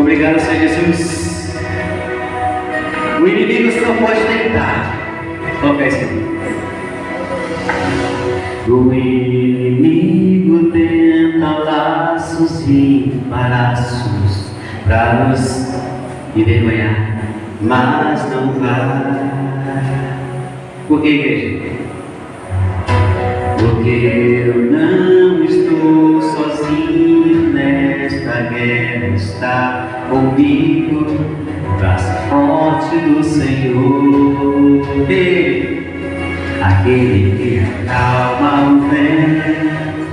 Obrigado, Senhor Jesus. O inimigo não pode tentar. Toca isso. O inimigo tenta laços e embaraços para nos envergonhar, mas não vai. Por que, igreja? Porque eu não estou sozinho nesta guerra, está comigo, braço forte do Senhor. Aquele que acalma o vento,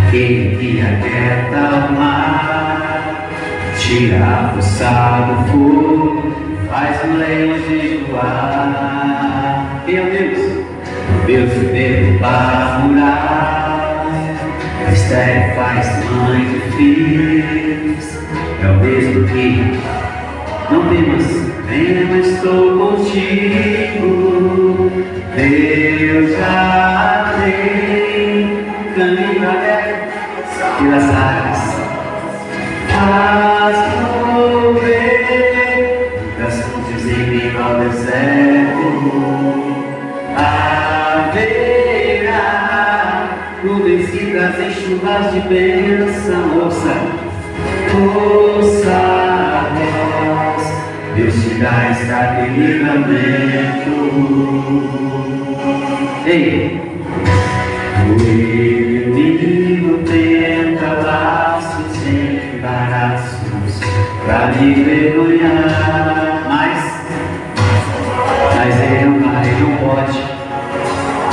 aquele que aquieta o mar, tira a força do fogo, faz o leão jejuar. Quem é Deus? Deus que derruba a muralha, a estéril faz mãe de filhos. É o mesmo que não temas, venha, estou contigo. Deus já tem caminho aberto pelas águas, faz mover das fontes em meio ao deserto. Haverá nuvens que trazem chuvas de bênção. Ouça a voz, Deus te dá escape e livramento. Ei! O inimigo tenta laços e embaraços pra me envergonhar, mas ele não vai, não pode.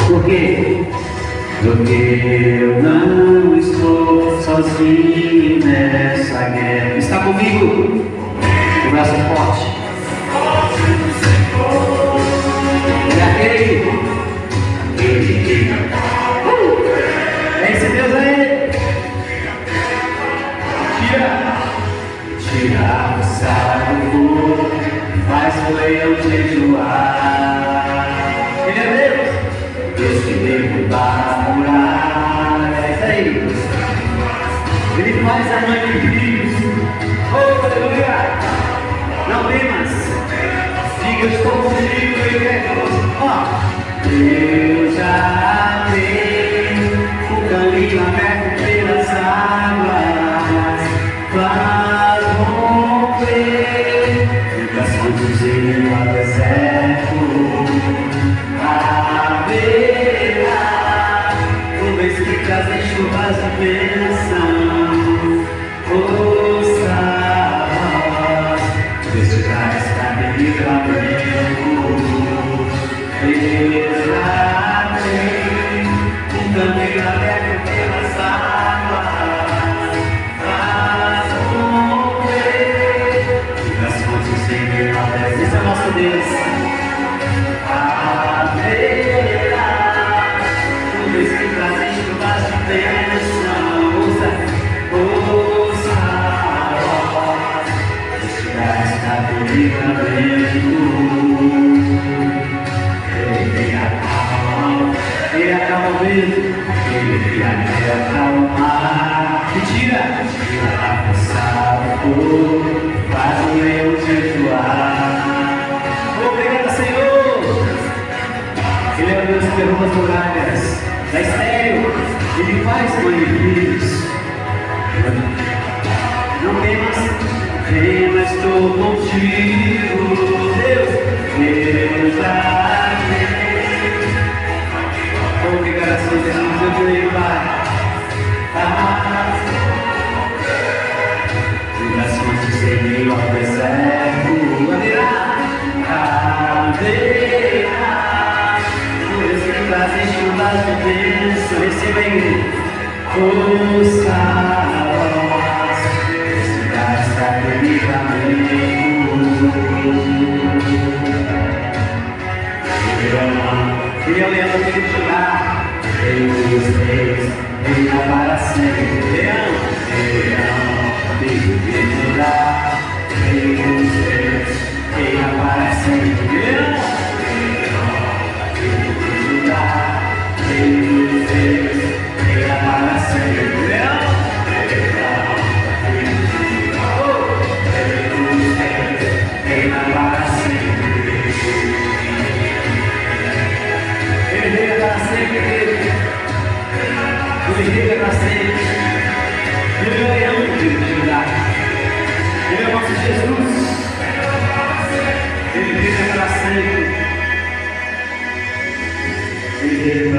Por quê? Porque eu não estou sozinho nessa guerra. Está comigo? O braço forte. É aquele que é esse Deus aí. Tira a força do fogo, faz o leão jejuar. Ele é Deus, Deus que derruba a muralha. É isso aí. Ele faz a mãe de filhos. Oh, aleluia! Não temas, diga eu estou contigo, ele é Deus. Deus já tem o caminho aberto pelas águas, faz romper das fontes em meio ao deserto. Haverá nuvens que trazem chuvas de bênção. Ouça a voz, Deus te dá escape e livramento. Deus já tem um caminho aberto pelas águas, faz romper das fontes em meio ao deserto. Esse é o nosso Deus. Haverá nuvens que trazem chuvas de bênção. Ouça a voz, Deus te dá escape e livramento. Ele acalma o vento, ele aquieta o mar, e tira a força do fogo, faz o leão jejuar. Obrigado, Senhor. Ele é o Deus que derruba as muralhas, da estéril, ele faz mãe de filhos. Não temas, venha, estou contigo. Deus já tem. Obrigado, Senhor Jesus, eu creio, Pai. Das fontes em meio ao deserto, haverá nuvens que trazem chuvas de bênção. Receba a igreja. Ouça a voz, cidade está livramento. Ele é o leão que tem que jurar. Rei dos reis, reina para sempre. Leão, tem que jurar. Rei dos reis, reina para sempre. Leão, tem que jurar. Rei dos reis, reina para sempre. Leão, tem que jurar.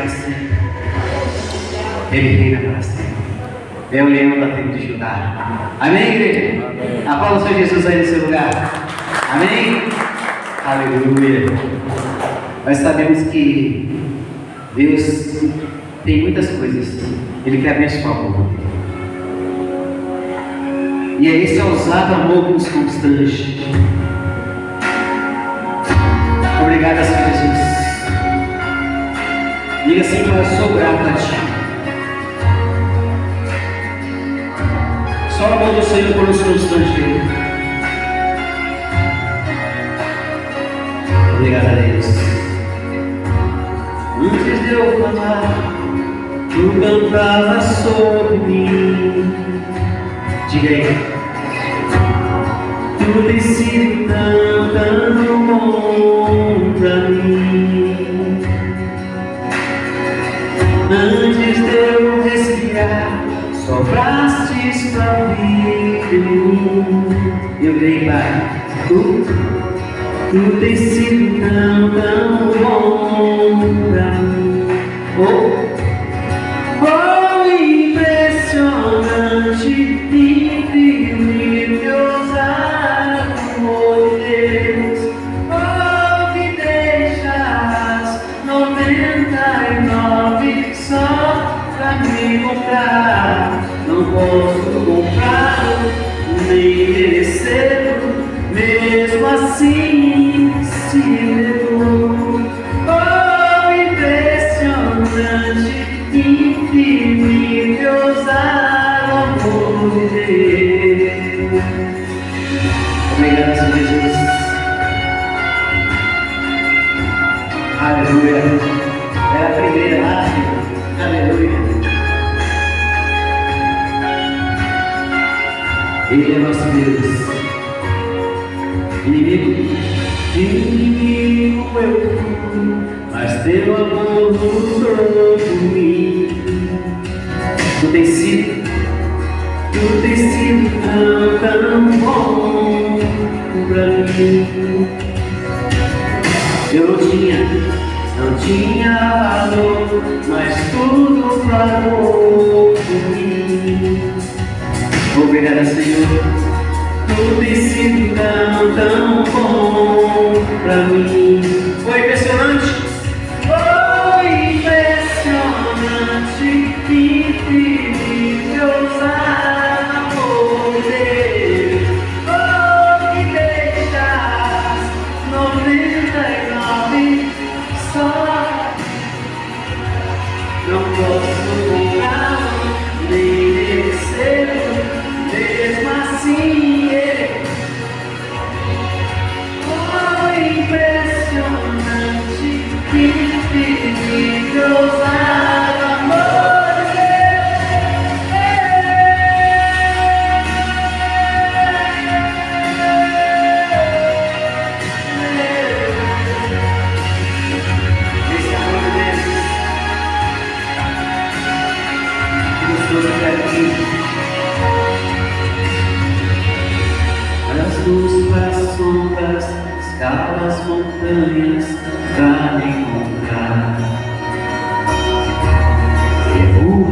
para sempre. Ele reina para sempre. É o leão da tribo de Judá. Amém, igreja? Aplauda o Senhor Jesus aí no seu lugar. Amém? Aleluia. Nós sabemos que Deus tem muitas coisas. Ele quer abençoar o povo. E é esse ousado amor que nos constrange. Obrigado, Senhor Jesus. Diga assim: Pai, eu sou grato a Ti. Só o amor do Senhor por nos constrange. Obrigado a Deus. Antes de eu falar, Tu cantava sobre mim. Diga aí. Tu tens sido tão bom pra mim. Antes de eu respirar, soprastes pra vida em mim. Eu creio, Pai. Tu tens sido tão bom pra mim. Oh, impressionante, incrível, amor de Deus. Oh, me deixas 99 só pra me comprar. Não posso comprar, nem merecer, mesmo assim se levou. Oh, impressionante, infinito, ousado amor de Deus. Obrigado, Senhor Jesus. Aleluia. É a primeira lá, aleluia. Ele é nosso Deus. Inimigo eu fui, mas teu amor lutou por mim. Tu tens sido tão bom pra mim. Eu não tinha valor, mas tudo falou por mim. Obrigado, Senhor. Tu tens sido tão bom pra mim. Foi impressionante. Foi impressionante, infinito, ousado amor de Deus. Oh, que deixas 99 só. Não posso comprar, nem merecer, mesmo assim. Ousado amor de Deus. Esse amor de Deus que nos trouxe aqui. As luzes das sombras, escala as montanhas pra me encontrar.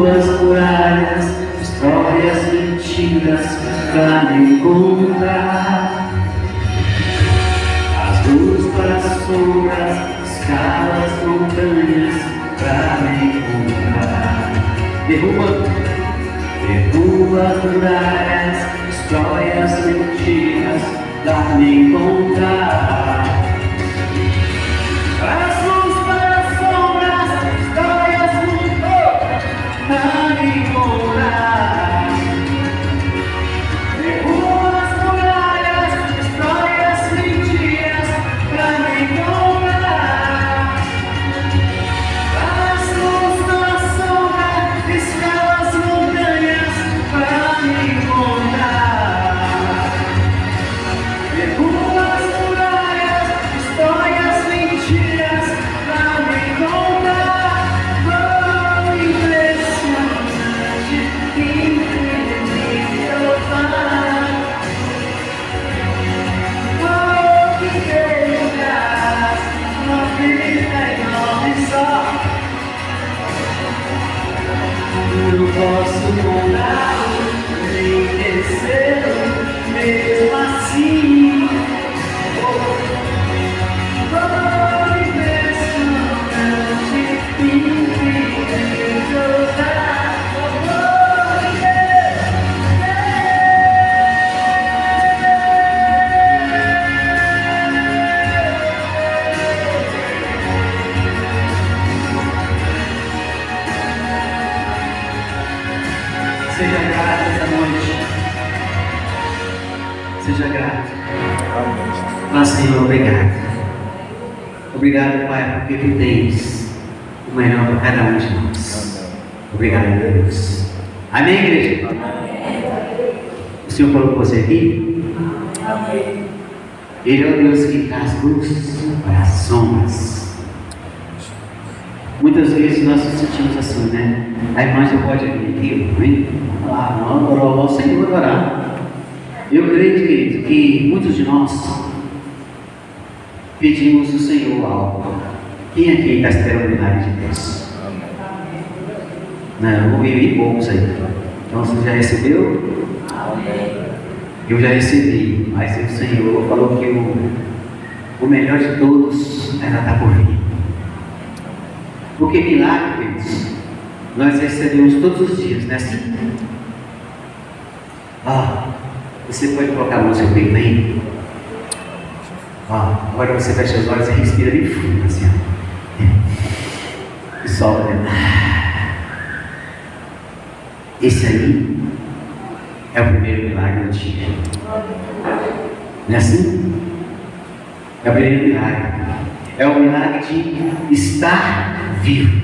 As muralhas, histórias, mentiras pra me encontrar. As luzes para as sombras, escala as montanhas pra me encontrar. Derruba as muralhas, histórias, mentiras pra me encontrar. As luzes para as sombras, histórias, pra me encontrar. Derruba as muralhas, histórias, mentiras pra me encontrar. As luzes na sombra, escala as montanhas pra me encontrar. Derruba as muralhas, histórias, mentiras seja grato. Fala, Senhor, obrigado. Obrigado, Pai, porque Tu tens o melhor para cada um de nós. Obrigado, Deus. Amém, igreja? O Senhor falou com você aqui? Ele é o Deus que traz luz para as sombras. Muitas vezes nós nos sentimos assim, né? A irmã já pode vir aqui, vem falar, não, adorou ao Senhor, adorar. Eu creio, querido, que muitos de nós pedimos ao Senhor algo. Quem aqui está esperando o milagre de Deus? Não, eu ouvi poucos aí. Então você já recebeu? Eu já recebi, mas o Senhor falou que o melhor de todos ainda está por vir. Porque milagre, queridos, nós recebemos todos os dias, não é assim? Você pode colocar a mão no seu peito aí? Agora você fecha os olhos e respira bem fundo, assim, e solta dentro. Esse aí é o primeiro milagre do dia. Não é assim? É o primeiro milagre. É o milagre de estar vivo.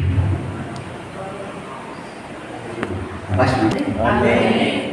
Abaixa o dedo. Amém.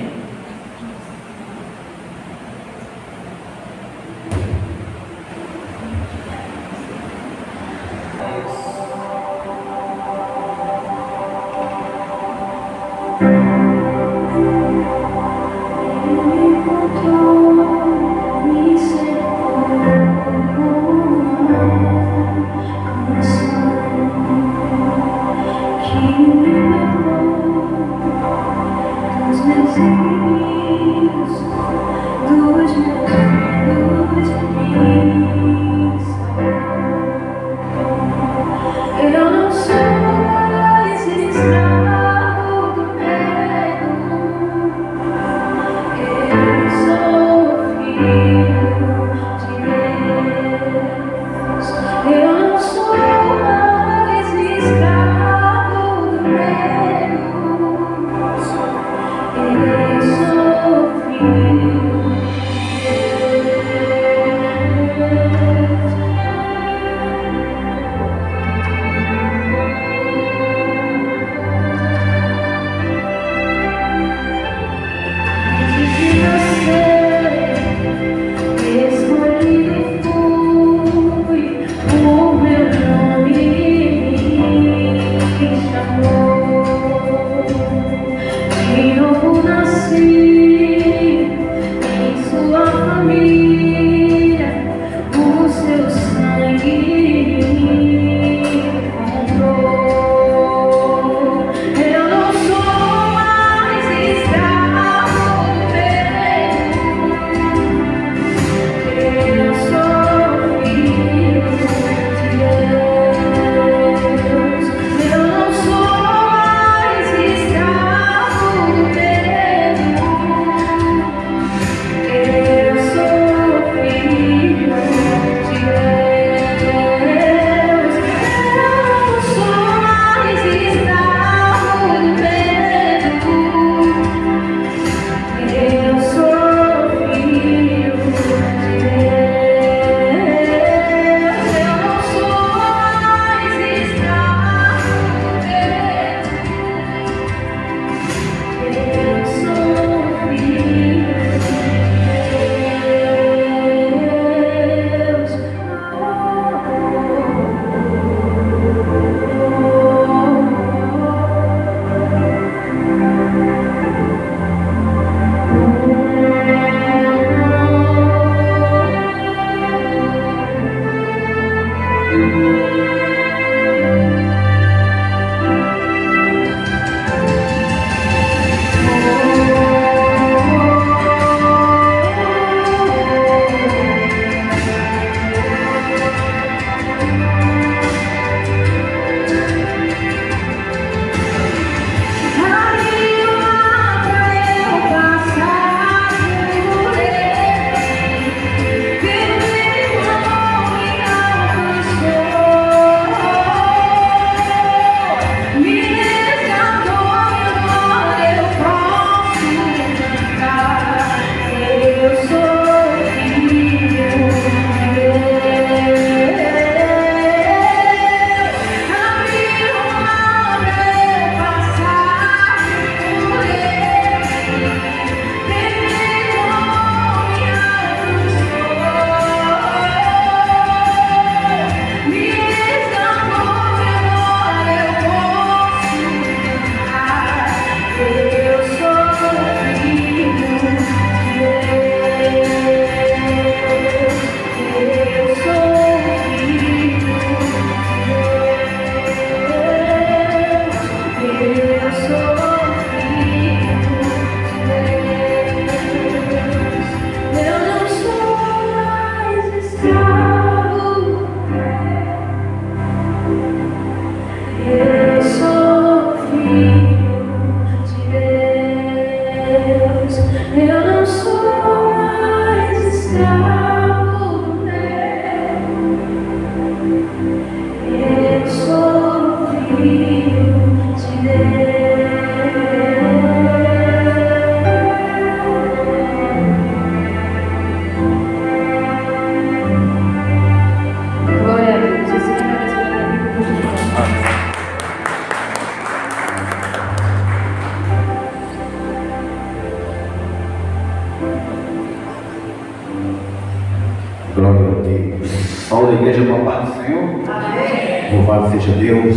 Glória a Deus. Paulo da igreja, boa paz do Senhor. Amém. Louvado seja Deus.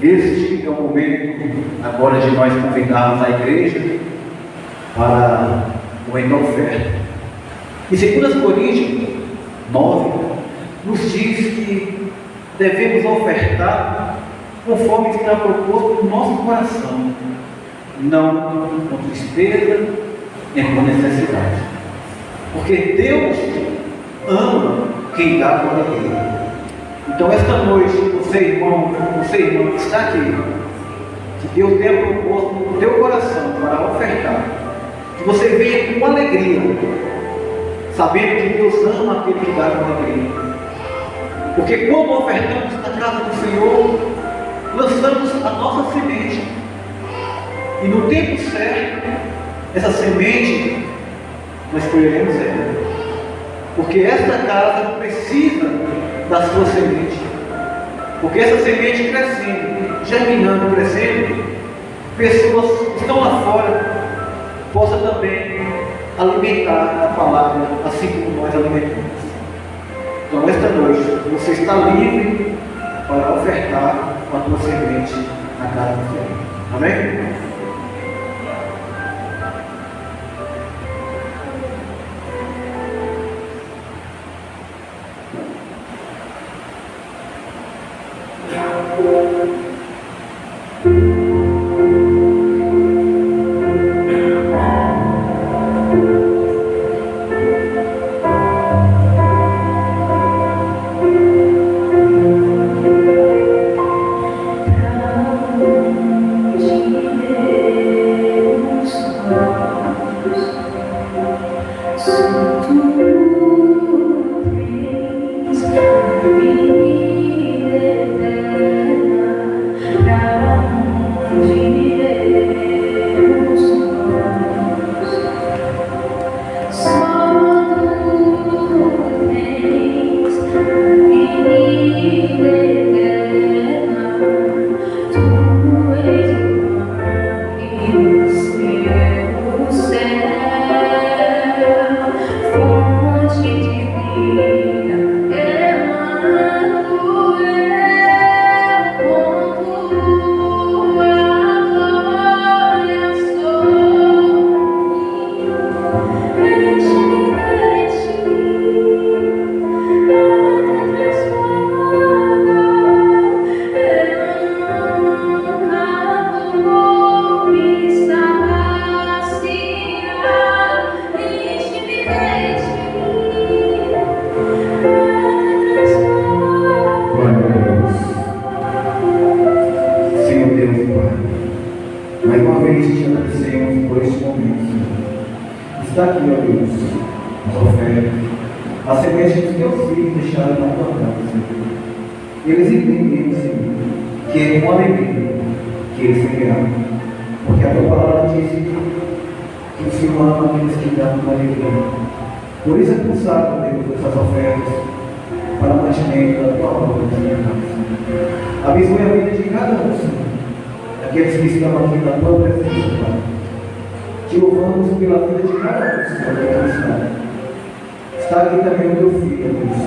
Este é o momento agora de nós convidarmos a igreja para uma oferta. E 2 Coríntios 9 nos diz que devemos ofertar conforme está proposto no nosso coração, não com tristeza nem com necessidade. Porque Deus ama quem dá com alegria. Então, esta noite, você irmão que está aqui, que Deus tenha proposto no teu coração para ofertar, que você venha com alegria, sabendo que Deus ama aquele que dá com alegria. Porque quando ofertamos na casa do Senhor, lançamos a nossa semente. E no tempo certo, essa semente, nós colheremos ela. Porque esta casa precisa da sua semente. Porque essa semente crescendo, germinando, crescendo, pessoas que estão lá fora possam também alimentar a palavra, assim como nós alimentamos. Então, esta noite, você está livre para ofertar a tua semente na casa do Senhor. Amém? Por isso é pulsado, Deus, essas ofertas para o mantimento da tua obra da minha casa. Abençoe a vida de cada um, Senhor, aqueles que estão aqui na tua presença, Pai. Te louvamos pela vida de cada um, Senhor, que está. Está aqui também o teu filho, Deus.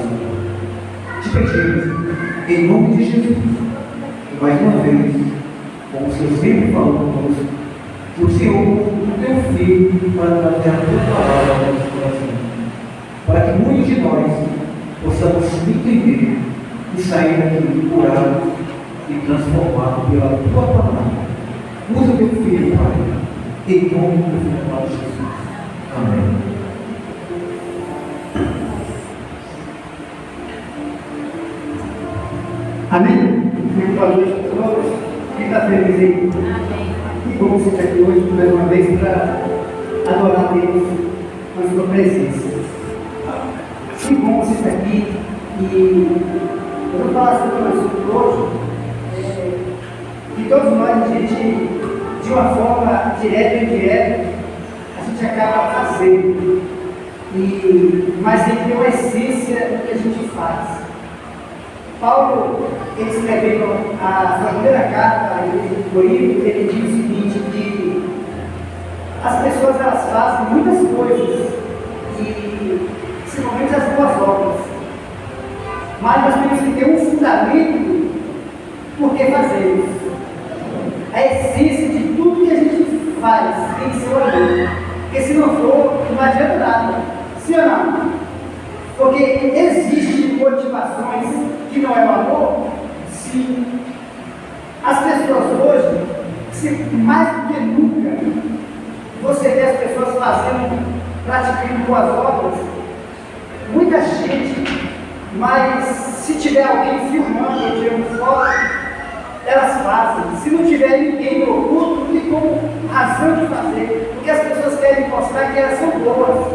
Te pedimos, em nome de Jesus, que mais uma vez, como o Senhor sempre falou conosco, que o Senhor o teu filho para trazer a tua palavra ao nosso coração, para que muitos de nós possamos entender e sair daqui curados e transformados pela tua palavra. Usa o teu filho, Pai, em nome do Filho amado Jesus. Amém. Amém? Boa noite a todos. Quem está feliz aí? Amém. Que bom você estar aqui hoje mais uma vez para adorar a Deus na sua presença. Que bom você estar aqui. E eu vou falar sobre o assunto hoje. Que todos nós, a gente, de uma forma direta ou indireta, a gente acaba fazendo. Mas tem que ter uma essência do que a gente faz. Paulo, ele escrevendo a sua primeira carta à igreja de Corinto, ele diz o seguinte, que as pessoas elas fazem muitas coisas, e principalmente as boas temos que ter um fundamento por que fazemos. A essência de tudo que a gente faz tem que ser o amor. Porque se não for, não adianta nada. Sim ou não? Porque existem motivações que não é o amor? Sim. As pessoas hoje, mais do que nunca, você vê as pessoas praticando boas obras, muita gente, mas se tiver alguém filmando ou tirando foto, elas fazem. Se não tiver ninguém no oculto, não tem como razão de fazer, porque as pessoas querem mostrar que elas são boas.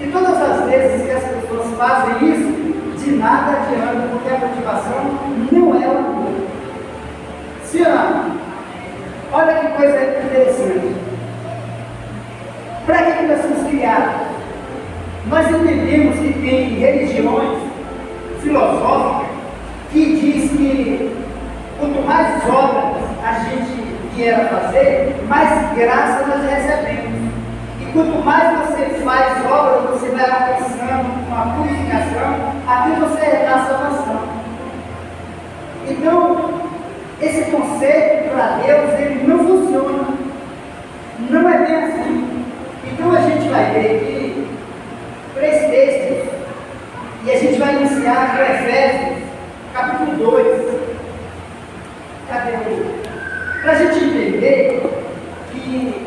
E todas as vezes que as pessoas fazem isso, de nada adianta, porque a motivação não é o amor. Sim ou não? Olha que coisa interessante. Para que nós somos criados? Nós entendemos que tem religiões filosóficas que diz que quanto mais obras a gente vier a fazer, mais graça nós recebemos. E quanto mais você faz obras, você vai alcançando uma purificação, até você está salvação. Então, esse conceito para Deus, ele não funciona. Não é bem assim. Então a gente vai ver aqui 3 textos e a gente vai iniciar com Efésios, capítulo 2. Cadê o? Para a gente entender que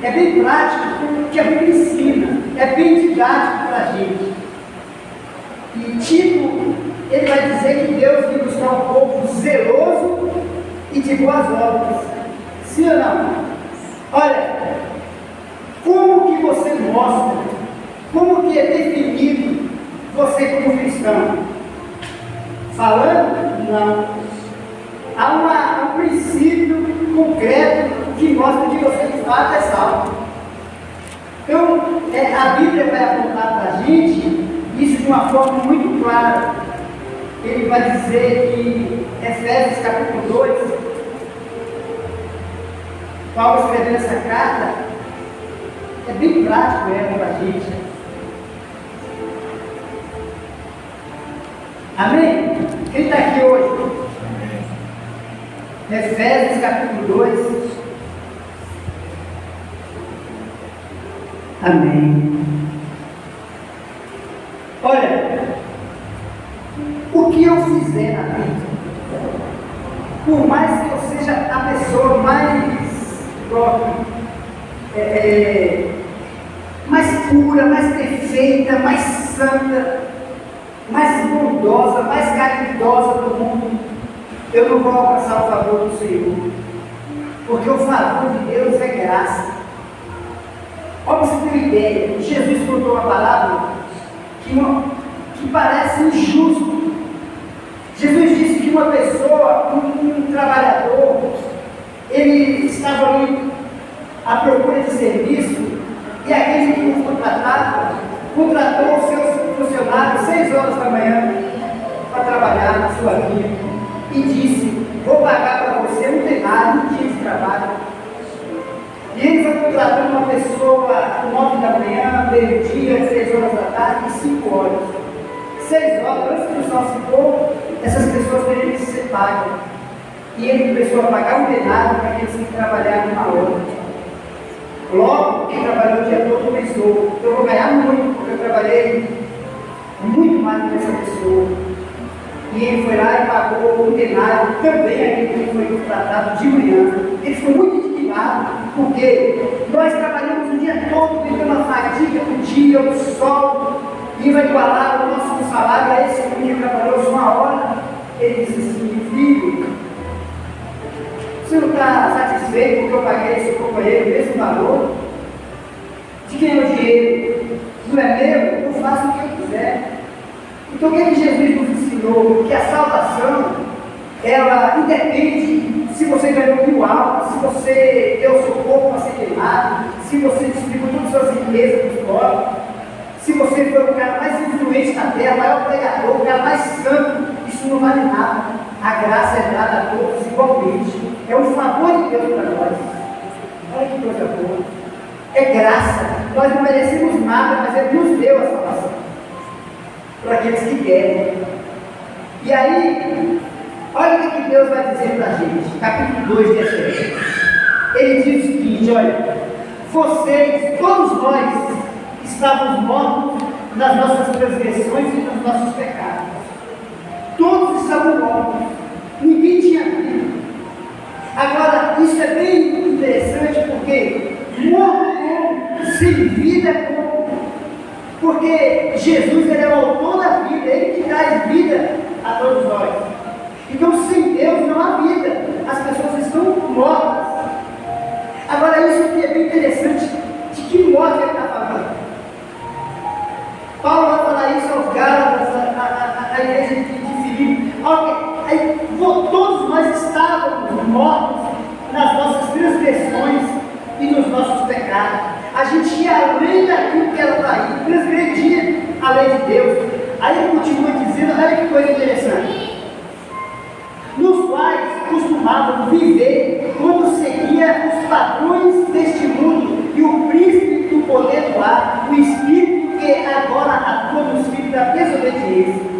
é bem prático, que a Bíblia ensina, é bem didático para a gente. E Tito, ele vai dizer que Deus vai buscar um povo zeloso e de boas obras. Sim ou não? Olha, como que você mostra, como que é definido você como cristão? Falando? Não. Há um princípio concreto que mostra que você de fato é salvo. Então, a Bíblia vai apontar para a gente isso de uma forma muito clara. Ele vai dizer que Efésios capítulo 2, Paulo escrevendo essa carta, é bem prático para a gente. Amém? Quem está aqui hoje? Efésios capítulo 2. Amém. Olha, o que eu fizer na vida, por mais que eu seja a pessoa mais pura, mais perfeita, mais santa, mais bondosa, mais caridosa do mundo, eu não vou alcançar o favor do Senhor, porque o favor de Deus é graça. Olha para você ter uma ideia, Jesus contou uma palavra que parece injusto. Jesus disse que uma pessoa, um trabalhador, ele estava ali à procura de serviço, e aquele que o contratava, contratou os seus funcionários 6 horas da manhã para trabalhar na sua vida, e disse: vou pagar para você um denário, um dia de trabalho. E ele foi contratando uma pessoa 9 da manhã, meio-dia, 6 horas da tarde e 5 horas. 6 horas, antes que o sol se pôr, essas pessoas teriam que ser pagas. E ele começou a pagar um denário para aqueles que trabalharam 1 hora. Logo, quem trabalhou o dia todo pensou: eu vou ganhar muito, porque eu trabalhei muito mais do que essa pessoa. E ele foi lá e pagou um denário também aquele que foi contratado de manhã. Ele ficou muito indignado, porque nós trabalhamos o dia todo, tendo uma fadiga do dia, o sol, e vai igualar o nosso salário a esse que trabalhou só 1 hora. Ele disse assim: filho, você não está satisfeito porque eu paguei esse companheiro o mesmo valor? De quem é o dinheiro? Não é meu? Eu faço o que eu quiser. Então o que é que Jesus nos ensinou? Que a salvação, ela independe se você ganhou 1000 almas, se você deu o seu corpo para ser queimado, se você distribuiu todas as suas riquezas dos pobres, se você foi o cara mais influente na terra, o maior pregador, o cara mais santo. Isso não vale nada. A graça é dada a todos igualmente. É um favor de Deus para nós. Olha que coisa boa. É graça. Nós não merecemos nada, mas Ele nos deu a salvação. Para aqueles que querem. E aí, olha o que Deus vai dizer para a gente, capítulo 2 de Efésios. Ele diz o seguinte: olha, vocês, todos nós, estávamos mortos nas nossas transgressões e nos nossos pecados. Todos estavam mortos, ninguém tinha vida. Agora, isso é bem interessante, porque morto como, sem vida como, porque Jesus, ele é o autor da vida, ele que traz vida a todos nós. Então, sem Deus não há vida, as pessoas estão mortas. Agora, isso aqui é bem interessante, de que morte ele está falando? Paulo vai falar isso aos Gálatas, a igreja de Filipe. Aí, todos nós estávamos mortos nas nossas transgressões e nos nossos pecados. A gente ia além daquilo que era para ir, transgredia a lei de Deus. Aí ele continua dizendo, olha que coisa interessante, nos quais costumavam viver quando seguia os padrões deste mundo e o príncipe do poder do ar, o espírito que agora atua no espírito da desobediência.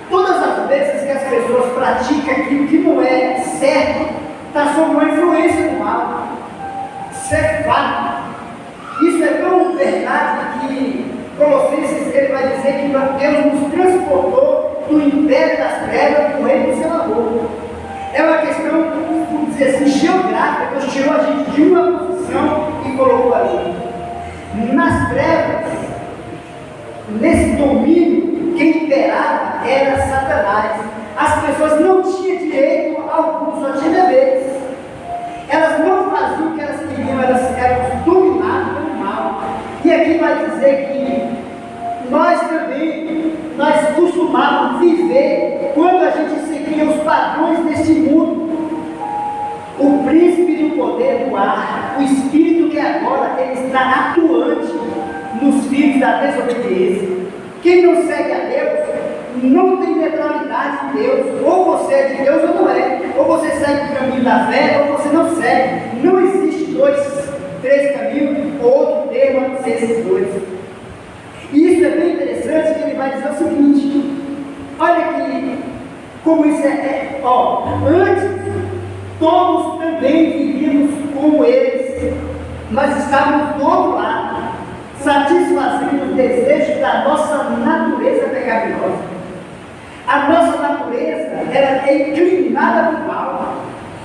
Todas as vezes que as pessoas praticam aquilo que não é certo, está sob uma influência do mal. Isso é fato. Isso é tão verdade que Colossenses ele vai dizer que Deus nos transportou do império das trevas para o reino do seu amor. É uma questão, vamos dizer assim, geográfica. Deus tirou a gente de uma posição e colocou ali. Nas trevas, nesse domínio, quem imperava era Satanás. As pessoas não tinham direito algum, só tinham deveres. Elas não faziam o que elas queriam, elas eram dominadas pelo mal. E aqui vai dizer que nós também, nós costumávamos viver, quando a gente seguia os padrões deste mundo, o príncipe do poder do ar, o espírito que agora ele está atuante nos filhos da desobediência. Quem não segue a Deus, não tem neutralidade de Deus. Ou você é de Deus ou não é. Ou você segue o caminho da fé, ou você não segue. Não existe três caminhos, ou outro termo a não ser esses dois. E isso é bem interessante, que ele vai dizer o seguinte: olha aqui, como isso antes, todos também vivíamos como eles, mas estávamos do outro lado, satisfazendo os desejos da nossa natureza pecaminosa. A nossa natureza, ela é inclinada para o mal.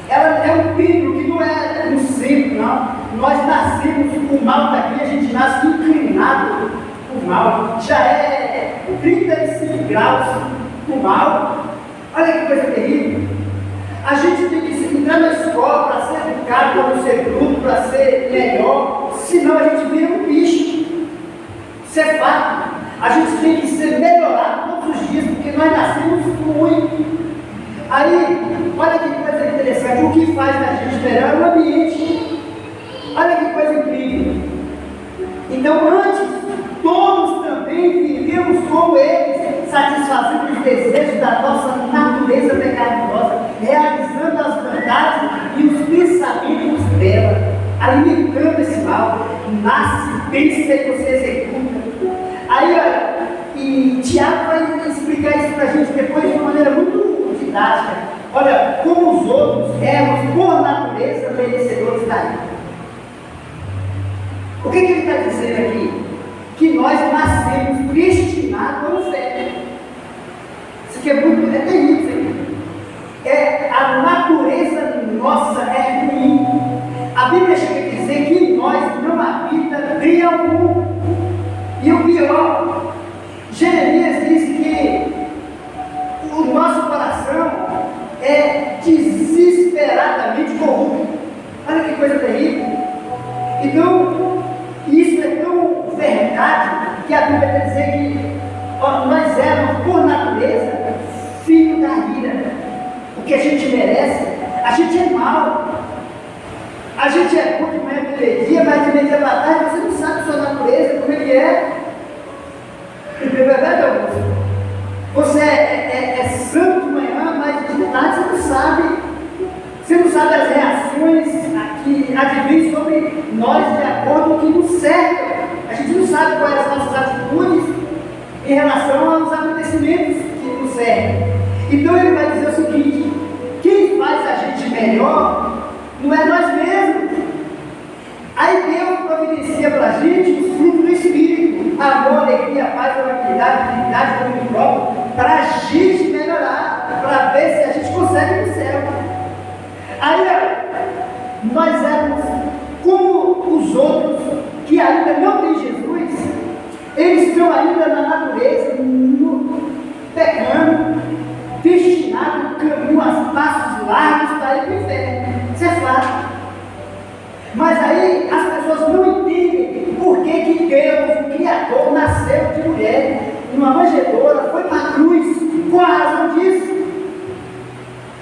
Ela é um pílio que não é no centro, não. Nós nascemos com o mal daqui, a gente nasce inclinado para o mal. Já é 35 graus para o mal. Olha que coisa terrível. A gente tem que entrar na escola para ser educado, para não ser bruto, para ser melhor. Senão a gente vira um bicho. Isso é fato. A gente tem que ser melhorado todos os dias, porque nós nascemos ruim. Aí, olha que coisa interessante, o que faz a gente melhorar o ambiente. Olha que coisa incrível. Então, antes, todos também vivíamos como eles, satisfazendo os desejos da nossa natureza pecaminosa, realizando as vontades e os pensamentos dela, alimentando esse mal. Nasce, pensa e você executa. Aí, olha, e Tiago vai explicar isso para a gente depois de uma maneira muito didática. Olha, como os outros éramos, por natureza, merecedores da ira. O que ele está dizendo aqui? Que nós nascemos destinados ao inferno. Isso aqui é terrível, isso aqui. A natureza nossa é ruim. A Bíblia chega a dizer que em nós não habita bem algum. E o pior, Jeremias diz que o nosso coração é desesperadamente corrupto. Olha que coisa terrível. Então, isso é tão verdade que a Bíblia quer dizer que nós éramos, por natureza, filhos da ira. O que a gente merece, a gente é mau. A gente é bom de manhã de meio-dia, mas de meio-dia para tarde você não sabe sua natureza, como é que é. Não é verdade, Augusto? Você é santo de manhã, mas de tarde você não sabe. Você não sabe as reações que advêm sobre nós de acordo com o que nos cerca. A gente não sabe quais são as nossas atitudes em relação aos acontecimentos o serve. Então ele vai dizer o seguinte: quem faz a gente melhor não é nós mesmos. Aí Deus providencia para a gente os frutos do Espírito: amor, alegria, paz, tranquilidade, dignidade, domínio próprio, para a gente melhorar, para ver se a gente consegue ir para o céu. Aí nós éramos como os outros que ainda não têm Jesus. Eles estão ainda na natureza, pecando, destinados ao caminho, a passos largos para ir para o inferno. Isso é fato. Mas aí as pessoas não entendem por que Deus, o Criador, nasceu de mulher, numa manjedoura, foi para a cruz. Qual a razão disso?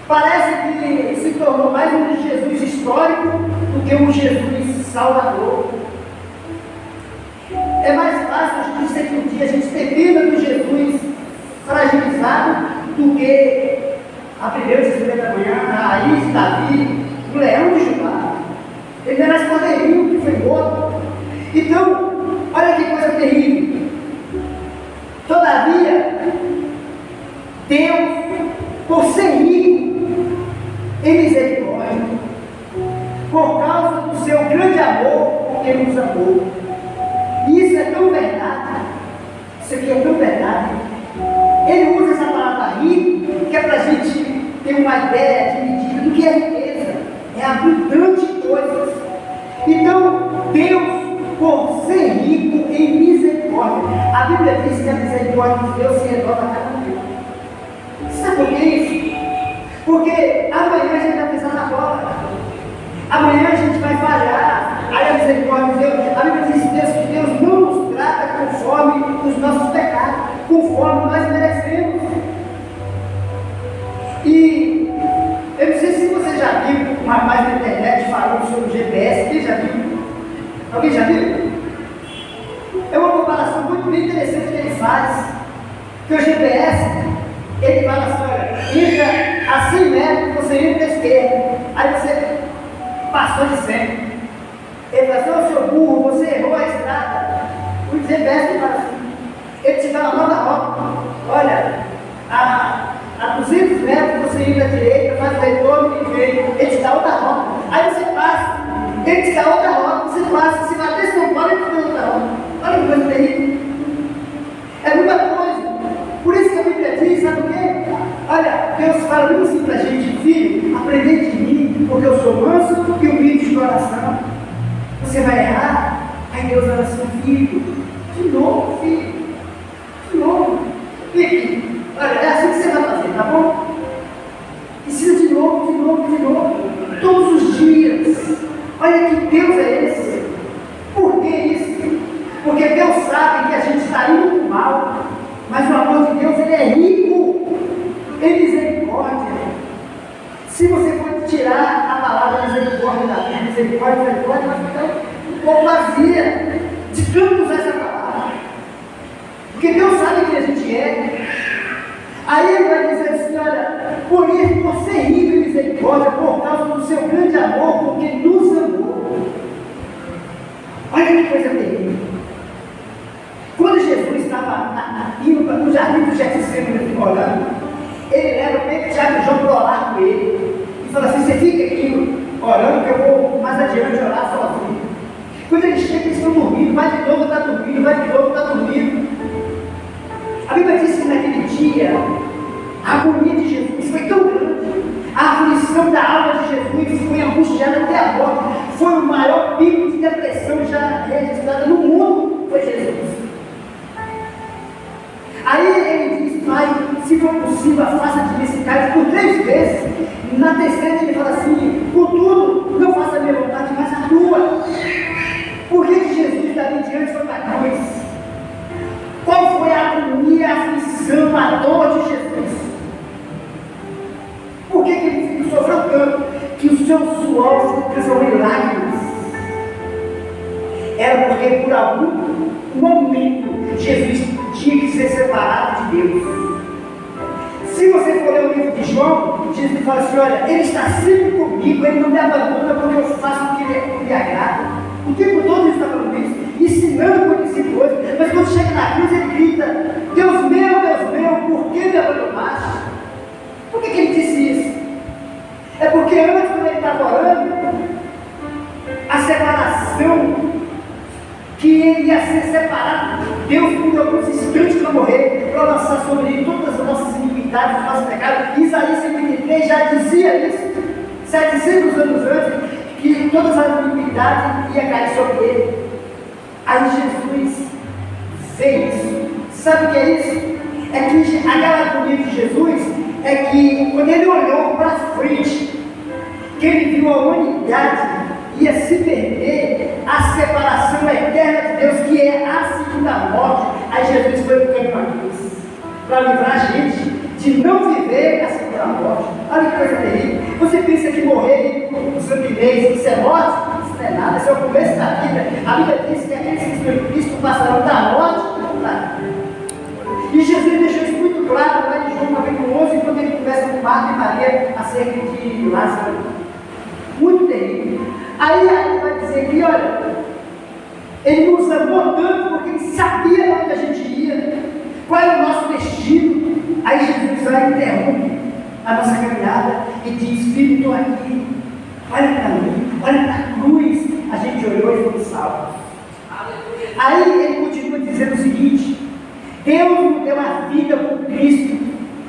Parece que se tornou mais um Jesus histórico do que um Jesus salvador. É mais fácil a gente dizer que um dia a gente ter pena do Jesus fragilizado do que a primeira da manhã, a raiz de Davi, o leão de Judá. Ele era mais poderio que foi morto. Então, olha que coisa terrível. Todavia, Deus, por ser rico em misericórdia, por causa do seu grande amor, Ele nos amou. E isso é tão verdade. Isso aqui é tão verdade. Ele usa essa palavra rico, que é para a gente ter uma ideia de medida do que é riqueza. É abundante de coisas. Então, Deus, por ser rico em misericórdia, a Bíblia diz que a misericórdia de Deus se renova a cada dia. Sabe por que isso? Porque amanhã a gente vai pisar na bola. Amanhã a gente vai falhar. Aí a misericórdia de Deus, a Bíblia diz que Deus não nos trata conforme os nossos pecados, conforme nós merecemos. E eu não sei se você já viu um rapaz na internet falando sobre o GPS. Quem já viu? Alguém já viu? É uma comparação muito bem interessante que ele faz. Que o GPS, ele fala assim: olha, entra a 100 metros, você entra à esquerda. Aí você passou de 100. Ele fala assim: ô seu burro, você errou a estrada. O GPS fala assim: ele te dá uma nova rota. Olha, a 200 metros você entra à direita, faz o retorno e vem. Ele te dá outra rota. Aí você passa, ele te dá outra rota, você passa. Se bater São Paulo, ele te dá outra rota. Olha que coisa terrível. É muita coisa. Por isso que a Bíblia diz, sabe o quê? Olha, Deus fala muito assim para a gente: filho, aprende de mim, porque eu sou manso e humilde de coração. Você vai errar? Aí Deus fala assim: filho, de novo, filho, de novo. Filho, olha, é assim que você vai fazer, tá bom? Ensina de novo, de novo, de novo, todos os dias. Olha que Deus é esse. Por que isso? Porque Deus sabe que a gente está indo para o mal, mas o amor de Deus, ele é rico em misericórdia. Se você for tirar a palavra misericórdia da Bíblia, misericórdia, vai ficar um pouco vazia de tanto usar essa palavra. Porque Deus sabe que a gente é. Aí ele vai dizer assim: olha, por isso, por ser rico em misericórdia, por causa do seu grande amor, porque nos amou. Olha que coisa terrível. Quando Jesus estava indo no jardim do Getsemane orando, ele leva o Pedro, Tiago e João para orar com ele. E fala assim: você fica aqui orando, que eu vou mais adiante orar sozinho. Quando ele chega, eles estão dormindo, vai de novo, está dormindo, vai de novo, está dormindo. A Bíblia diz que naquele dia, a agonia de Jesus foi tão grande, a aflição da alma de Jesus foi angustiada até a morte. Foi o maior pico de depressão já registrado no mundo, foi Jesus. Aí ele diz: pai, se for possível, faça de mim esse cálice por 3 vezes. Na terceira ele fala assim: contudo, não faça a minha vontade, mas a tua. Por que Jesus dali em diante foi para a cruz? Qual foi a agonia, a aflição, a dor de Jesus? Por que ele sofreu tanto que o seu suor se transformou em lágrimas? Era porque por algum momento Jesus tinha que ser separado de Deus. Se você for ler o livro de João, Jesus fala assim: olha, ele está sempre comigo, ele não me abandona porque eu faço o que lhe agrada. O tempo todo ele está falando isso, ensinando o discípulo hoje. Mas quando chega na cruz, ele grita: Deus meu, por que me abandonou? Deus, por alguns instantes para morrer, para lançar sobre ele todas as nossas iniquidades, os nossos pecados. Isaías 53 já dizia isso, 700 anos antes, que todas as iniquidades iam cair sobre ele. Aí Jesus fez isso. Sabe o que é isso? É que aquela agonia de Jesus é que quando ele olhou para frente, que ele viu a humanidade ia se perder, a separação eterna de Deus, que é a segunda morte. Aí Jesus foi para o caminho à cruz, para livrar a gente de não viver a segunda morte. Olha que coisa terrível. Você pensa que morrer no sanguinês, isso é morte? Isso não é nada, isso é o começo da vida. A Bíblia diz que aqueles que estão em Cristo passarão da morte para e Jesus deixou isso muito claro lá em João capítulo 11, quando ele conversa com Marta e Maria acerca de Lázaro. Muito terrível. Aí ele vai dizer que, olha, ele nos amou tanto porque ele sabia onde a gente ia, qual era o nosso destino. Aí Jesus vai e interrompe a nossa caminhada e diz: filho, estou aqui, olha para mim, olha para a cruz. A gente olhou e fomos salvos. Aí ele continua dizendo o seguinte: Deus nos deu a vida por Cristo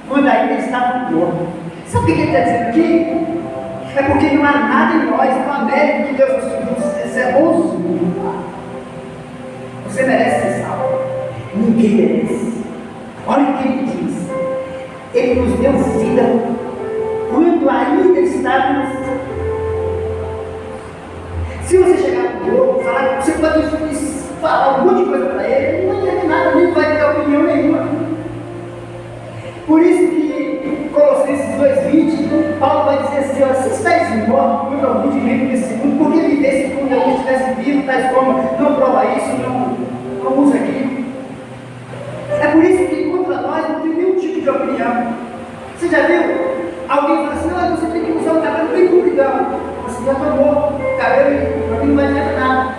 quando ainda estava morto. Sabe o que ele está dizendo aqui? É porque não há nada em nós, não há mérito que Deus nos é bonzinho. Você merece ser salvo. Ninguém merece. Olha o que ele diz. Ele nos deu vida quando ainda estávamos. Se você chegar no corpo, falar, você pode falar um monte de coisa para ele, ele não vai entender nada, nem vai ter opinião nenhuma. Por isso que Colossenses 2,20, Paulo vai dizer assim: se estáis mortos quanto ao rudimento desse mundo, por que vivesse como se estivesse vivo, tais como não prova isso, não usa aquilo. É por isso que contra nós não tem nenhum tipo de opinião. Você já viu? Alguém fala assim: não, você tem que usar o cabelo bem compridão. Você já estou morto, o cabelo para mim não vai adiantar nada.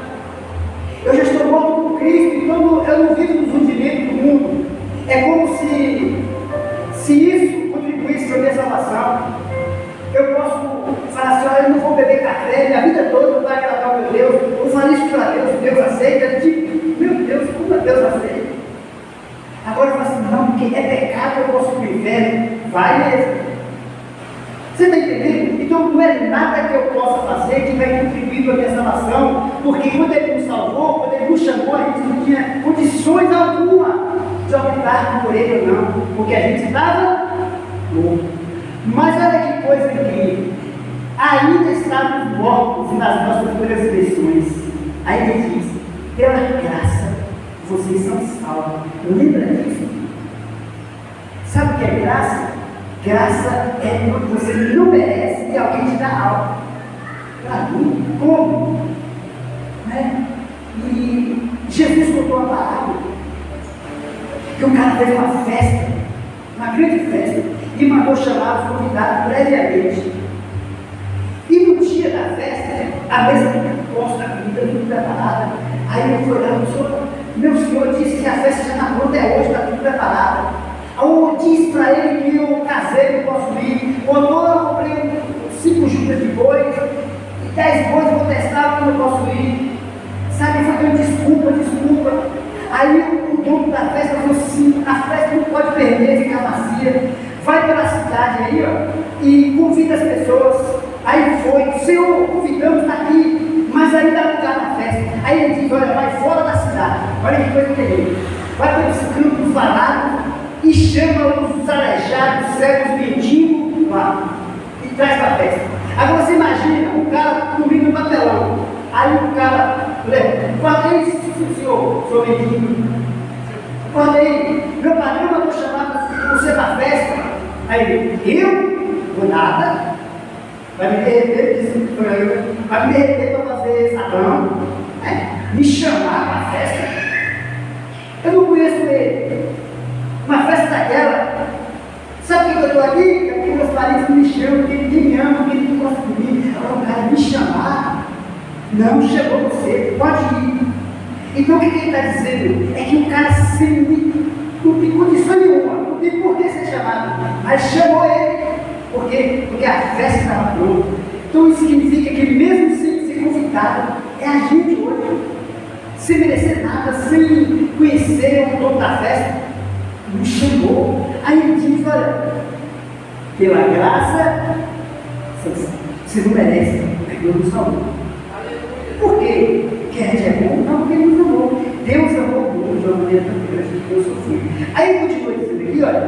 Eu já estou morto com Cristo, então eu não vivo nos rudimentos do mundo. É como se isso contribuísse para a minha salvação. Eu posso falar assim: olha, eu não vou beber café, minha vida toda vai agradar o meu Deus, vou falar isso para Deus, Deus aceita. Tipo, meu Deus, como é Deus aceita? Agora eu falo assim: não, porque é pecado, eu posso ir para o inferno. Vai mesmo. Você está entendendo? Então não é nada que eu possa fazer que vai contribuir para a minha salvação, porque quando Ele nos salvou, quando Ele nos chamou, a gente não tinha condições alguma de optar por Ele ou não, porque a gente estava morto. Mas olha que coisa incrível, ainda estávamos mortos nas nossas transgressões. Aí Ele diz: pela graça vocês são salvos. Lembra disso? Sabe o que é graça? Graça é quando você não merece e alguém te dá algo. Para mim, como? Né? E Jesus contou a parábola que o cara fez uma festa, uma grande festa, e mandou chamar os convidados previamente. E no dia da festa, a mesa posta, a comida tudo preparada. Aí eu fui lá: meu senhor disse que a festa já está pronta, é hoje, está tudo preparado. Eu disse para ele que eu casei, não posso ir. Ou eu comprei 5 juntas de bois, e 10 bois eu vou testar, eu não posso ir. Sabe, foi dando desculpa. Aí o dono da festa falou assim: a festa não pode perder, ficar vazia. Vai pela cidade aí, ó, e convida as pessoas. Aí foi: Senhor, convidamos, está aqui, mas ainda não está na festa. Aí ele diz: olha, vai fora da cidade. Olha que coisa terrível. Vai pelos campos valados e chama os aleijados, cegos, mendigos lá e traz para a festa. Agora você imagina um cara cobrindo um papelão. Aí o cara lembra: falei isso, senhor mendigo. Falei, meu padrinho mandou chamar você para a festa. Aí ele: eu? Vou nada. Vai me derreter, vai me derreter para fazer Satã. Me chamar para a festa. Eu não conheço ele. Uma festa daquela. Sabe por que eu estou aqui? Porque meus parentes me chamam, porque ninguém me ama, porque ninguém gosta de mim. Agora o cara me chamar. Não chegou você, pode ir. Então o que ele está dizendo? É que o cara não tem condição nenhuma, não tem por que ser chamado. Mas chamou ele. Por quê? Porque a festa estava pronta. Então isso significa que mesmo sem ser convidado, é a gente hoje, sem merecer nada, sem conhecer pela graça, você não merece, mas Deus nos salvou. Por quê? Porque a gente é bom? Não, porque Ele nos amou. Deus amou o mundo de uma maneira tão grande que Deus sofreu. Aí continua dizendo aqui, olha,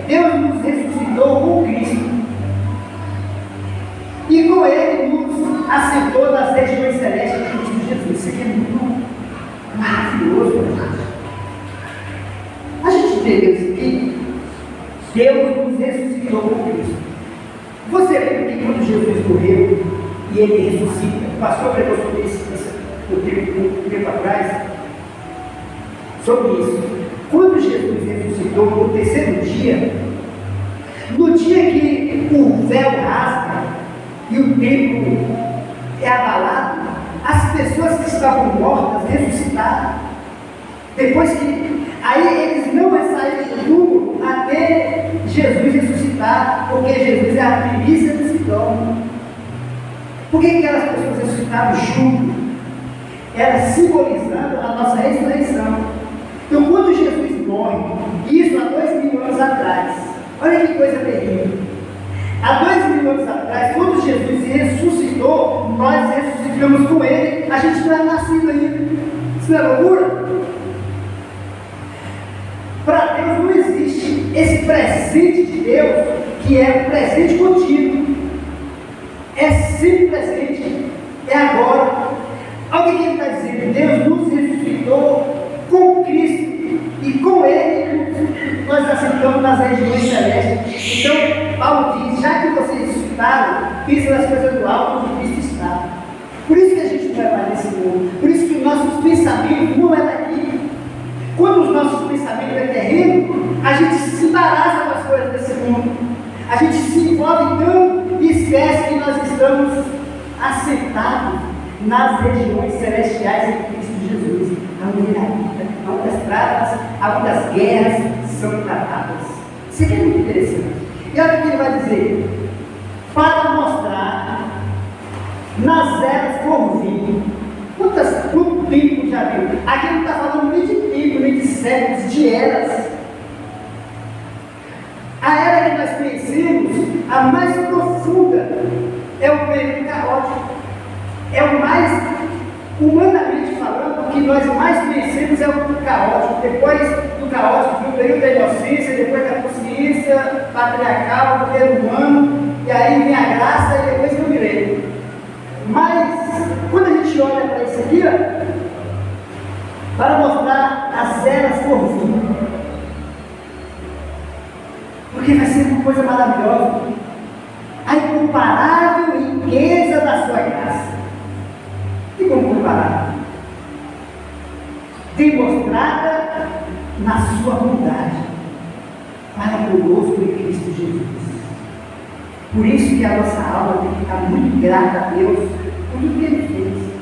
Deus nos ressuscitou com Cristo. E com Ele nos assentou nas regiões celestes de Cristo Jesus. Isso aqui é muito maravilhoso, verdade? A gente entendeu isso aqui? Deus nos ressuscitou com Cristo. Você lembra que quando Jesus morreu e Ele ressuscita, o pastor pregou sobre isso um tempo atrás, sobre isso. Quando Jesus ressuscitou no terceiro dia, no dia que o véu rasga e o templo é abalado, as pessoas que estavam mortas ressuscitaram. Depois que, aí eles não saíram do túmulo até Jesus ressuscitar, porque Jesus é a primícia desse dom. Por que aquelas pessoas ressuscitaram junto? Era simbolizando a nossa ressurreição. Então, quando Jesus morre, isso há 2000 anos atrás, olha que coisa terrível. Há 2000 anos atrás, quando Jesus ressuscitou, nós ressuscitamos com Ele, a gente não é nascido ainda. Isso não é loucura? Para Deus não existe esse presente de Deus, que é um presente contínuo. É sempre presente, é agora. Olha o que ele está dizendo: Deus nos ressuscitou com Cristo, e com Ele nós assentamos nas regiões celestes. Então, Paulo diz: já que vocês ressuscitaram, pensem nas coisas do alto onde Cristo está. Por isso que a gente não é mais nesse mundo, por isso que os nossos pensamentos não é daqui. Quando os nossos pensamentos é terreno, a gente se embaraça com as coisas desse mundo, a gente se envolve tanto e esquece que nós estamos assentados nas regiões celestiais em Cristo Jesus, aonde a vida, aonde as pragas, aonde as guerras são tratadas. Isso aqui é muito interessante. E olha o que ele vai dizer: para mostrar nas eras por vir. Quanto tempo já viu? Aqui não está falando nem de tempo, nem de séculos, de eras. A era que nós conhecemos, a mais profunda, é o período caótico. É o mais, humanamente falando, o que nós mais conhecemos é o caótico. Depois do caótico vem o período da inocência, depois da consciência patriarcal do ser humano, e aí vem a graça e depois vem o direito. Mas, quando a gente olha para isso aqui, para mostrar as eras por vir, porque vai ser uma coisa maravilhosa, a incomparável riqueza da sua graça. E como comparar? Demonstrada na sua bondade para conosco em Cristo Jesus. Por isso que a nossa alma tem que estar muito grata a Deus por tudo que Ele fez.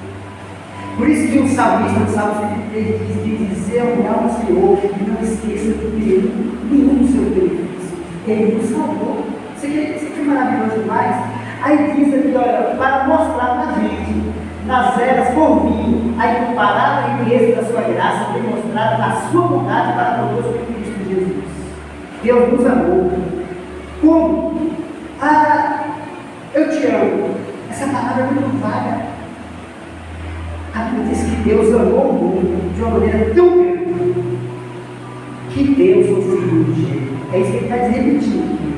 Por isso que o salmista, no Salmo 103, diz: eu me alma Senhor, e não esqueça do período nenhum do seu benefício. Ele nos salvou. Isso aqui é maravilhoso demais. Aí diz aqui, olha, para mostrar na gente, nas eras por vir, a incomparável riqueza da sua graça, demonstrada na sua bondade para conosco em Cristo Jesus. Deus nos amou. Como? Eu te amo. Essa palavra é muito vaga. A Bíblia diz que Deus amou o mundo de uma maneira tão grande que Deus o Filho de Gênero. É isso que ele está repetindo aqui.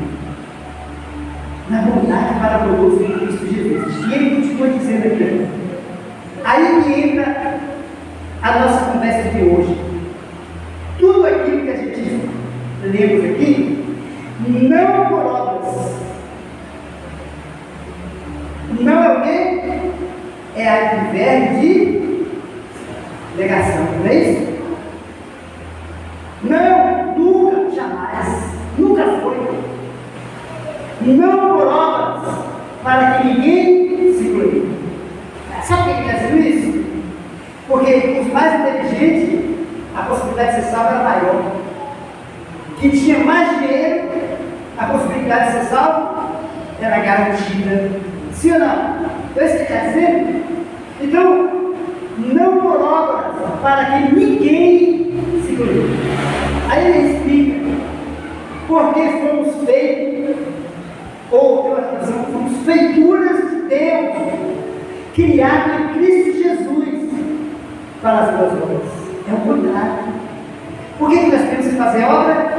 Na bondade para conosco em Cristo Jesus. E ele continua dizendo aqui. Aí que entra a nossa conversa de hoje. Tudo aquilo que a gente lemos aqui, não por obras. Não é o quê? É advérbio de negação, não é isso? Não, nunca, jamais, nunca foi. Não por obras, para que ninguém se glorie. Sabe por que ele está dizendo isso? Porque os mais inteligentes, a possibilidade de ser salvo era maior. Quem tinha mais dinheiro, a possibilidade de ser salvo era garantida. Sim ou não? É isso que ele está dizendo? Então, não por obras, para que ninguém se glorie. Aí ele explica, porque fomos feitos criado em Cristo Jesus para as boas obras. É o contrário. Por que nós temos que fazer obra?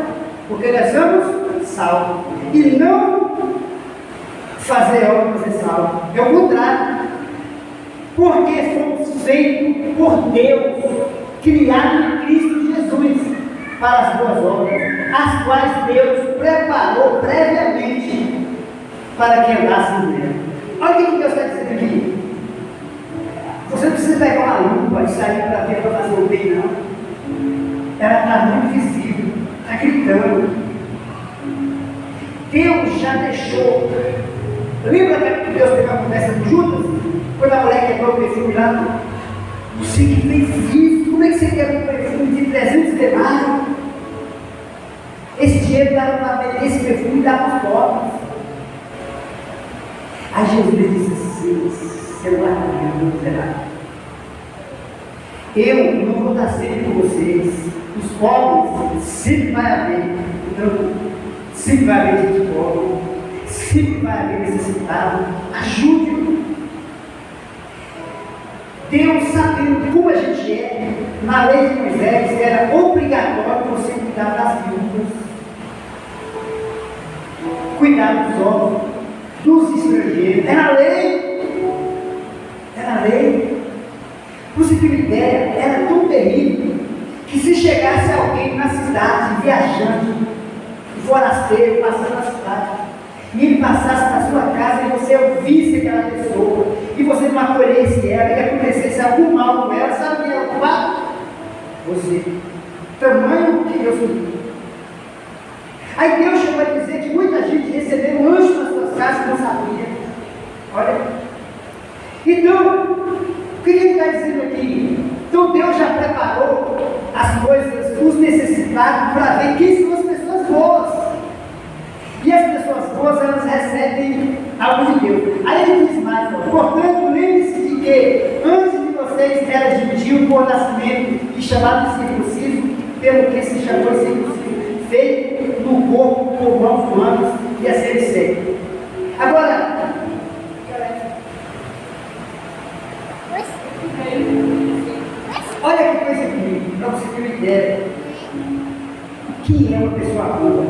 Porque nós somos salvos. E não fazer obra para ser salvo. É o contrário. Porque fomos feitos por Deus, criados em Cristo Jesus para as boas obras, as quais Deus preparou previamente para que andassem nela. Olha o que Deus está dizendo aqui. Você não precisa pegar uma lupa e sair para ver para fazer o bem, não. Ela está muito visível, está gritando. Deus já deixou. Lembra que Deus teve uma conversa com Judas? Quando a mulher quebrou o perfume lá? Você que fez isso, como é que você quebrou um perfume de 300 denários? Esse dinheiro dava para vender esse perfume e dava para os pobres. Aí Jesus disse assim: seu ladrão miserável, eu não vou estar sempre com vocês. Os pobres sempre vai haver. Então, sempre vai haver gente pobre, sempre vai haver necessitado. Ajude-o. Deus, sabendo como a gente é, na lei de Moisés era obrigatório você cuidar das viúvas, cuidar dos órfãos, dos estrangeiros. Era lei. Era lei. Você tem uma ideia, era tão terrível que se chegasse alguém na cidade, viajante, forasteiro, passando na cidade, e ele passasse na sua casa e você ouvisse aquela pessoa, e você não acolhesse ela, e acontecesse algum mal com ela, sabe quem é o culpado? Você. Tamanho que Deus viu. Aí Deus chegou a dizer que muita gente recebeu anjos nas suas casas e não sabia. Olha. Então, o que ele está dizendo aqui? Então Deus já preparou as coisas, os necessitados, para ver quem são as pessoas boas. E as pessoas boas, elas recebem algo de Deus. Aí ele diz mais: portanto, lembre-se de que antes de vocês era gentio por nascimento e chamado de circunciso, pelo que se chamou de circunciso, feito no corpo por mãos humanas e a ser seco. Agora, olha que coisa aqui, para você ter uma ideia. O que é uma pessoa boa?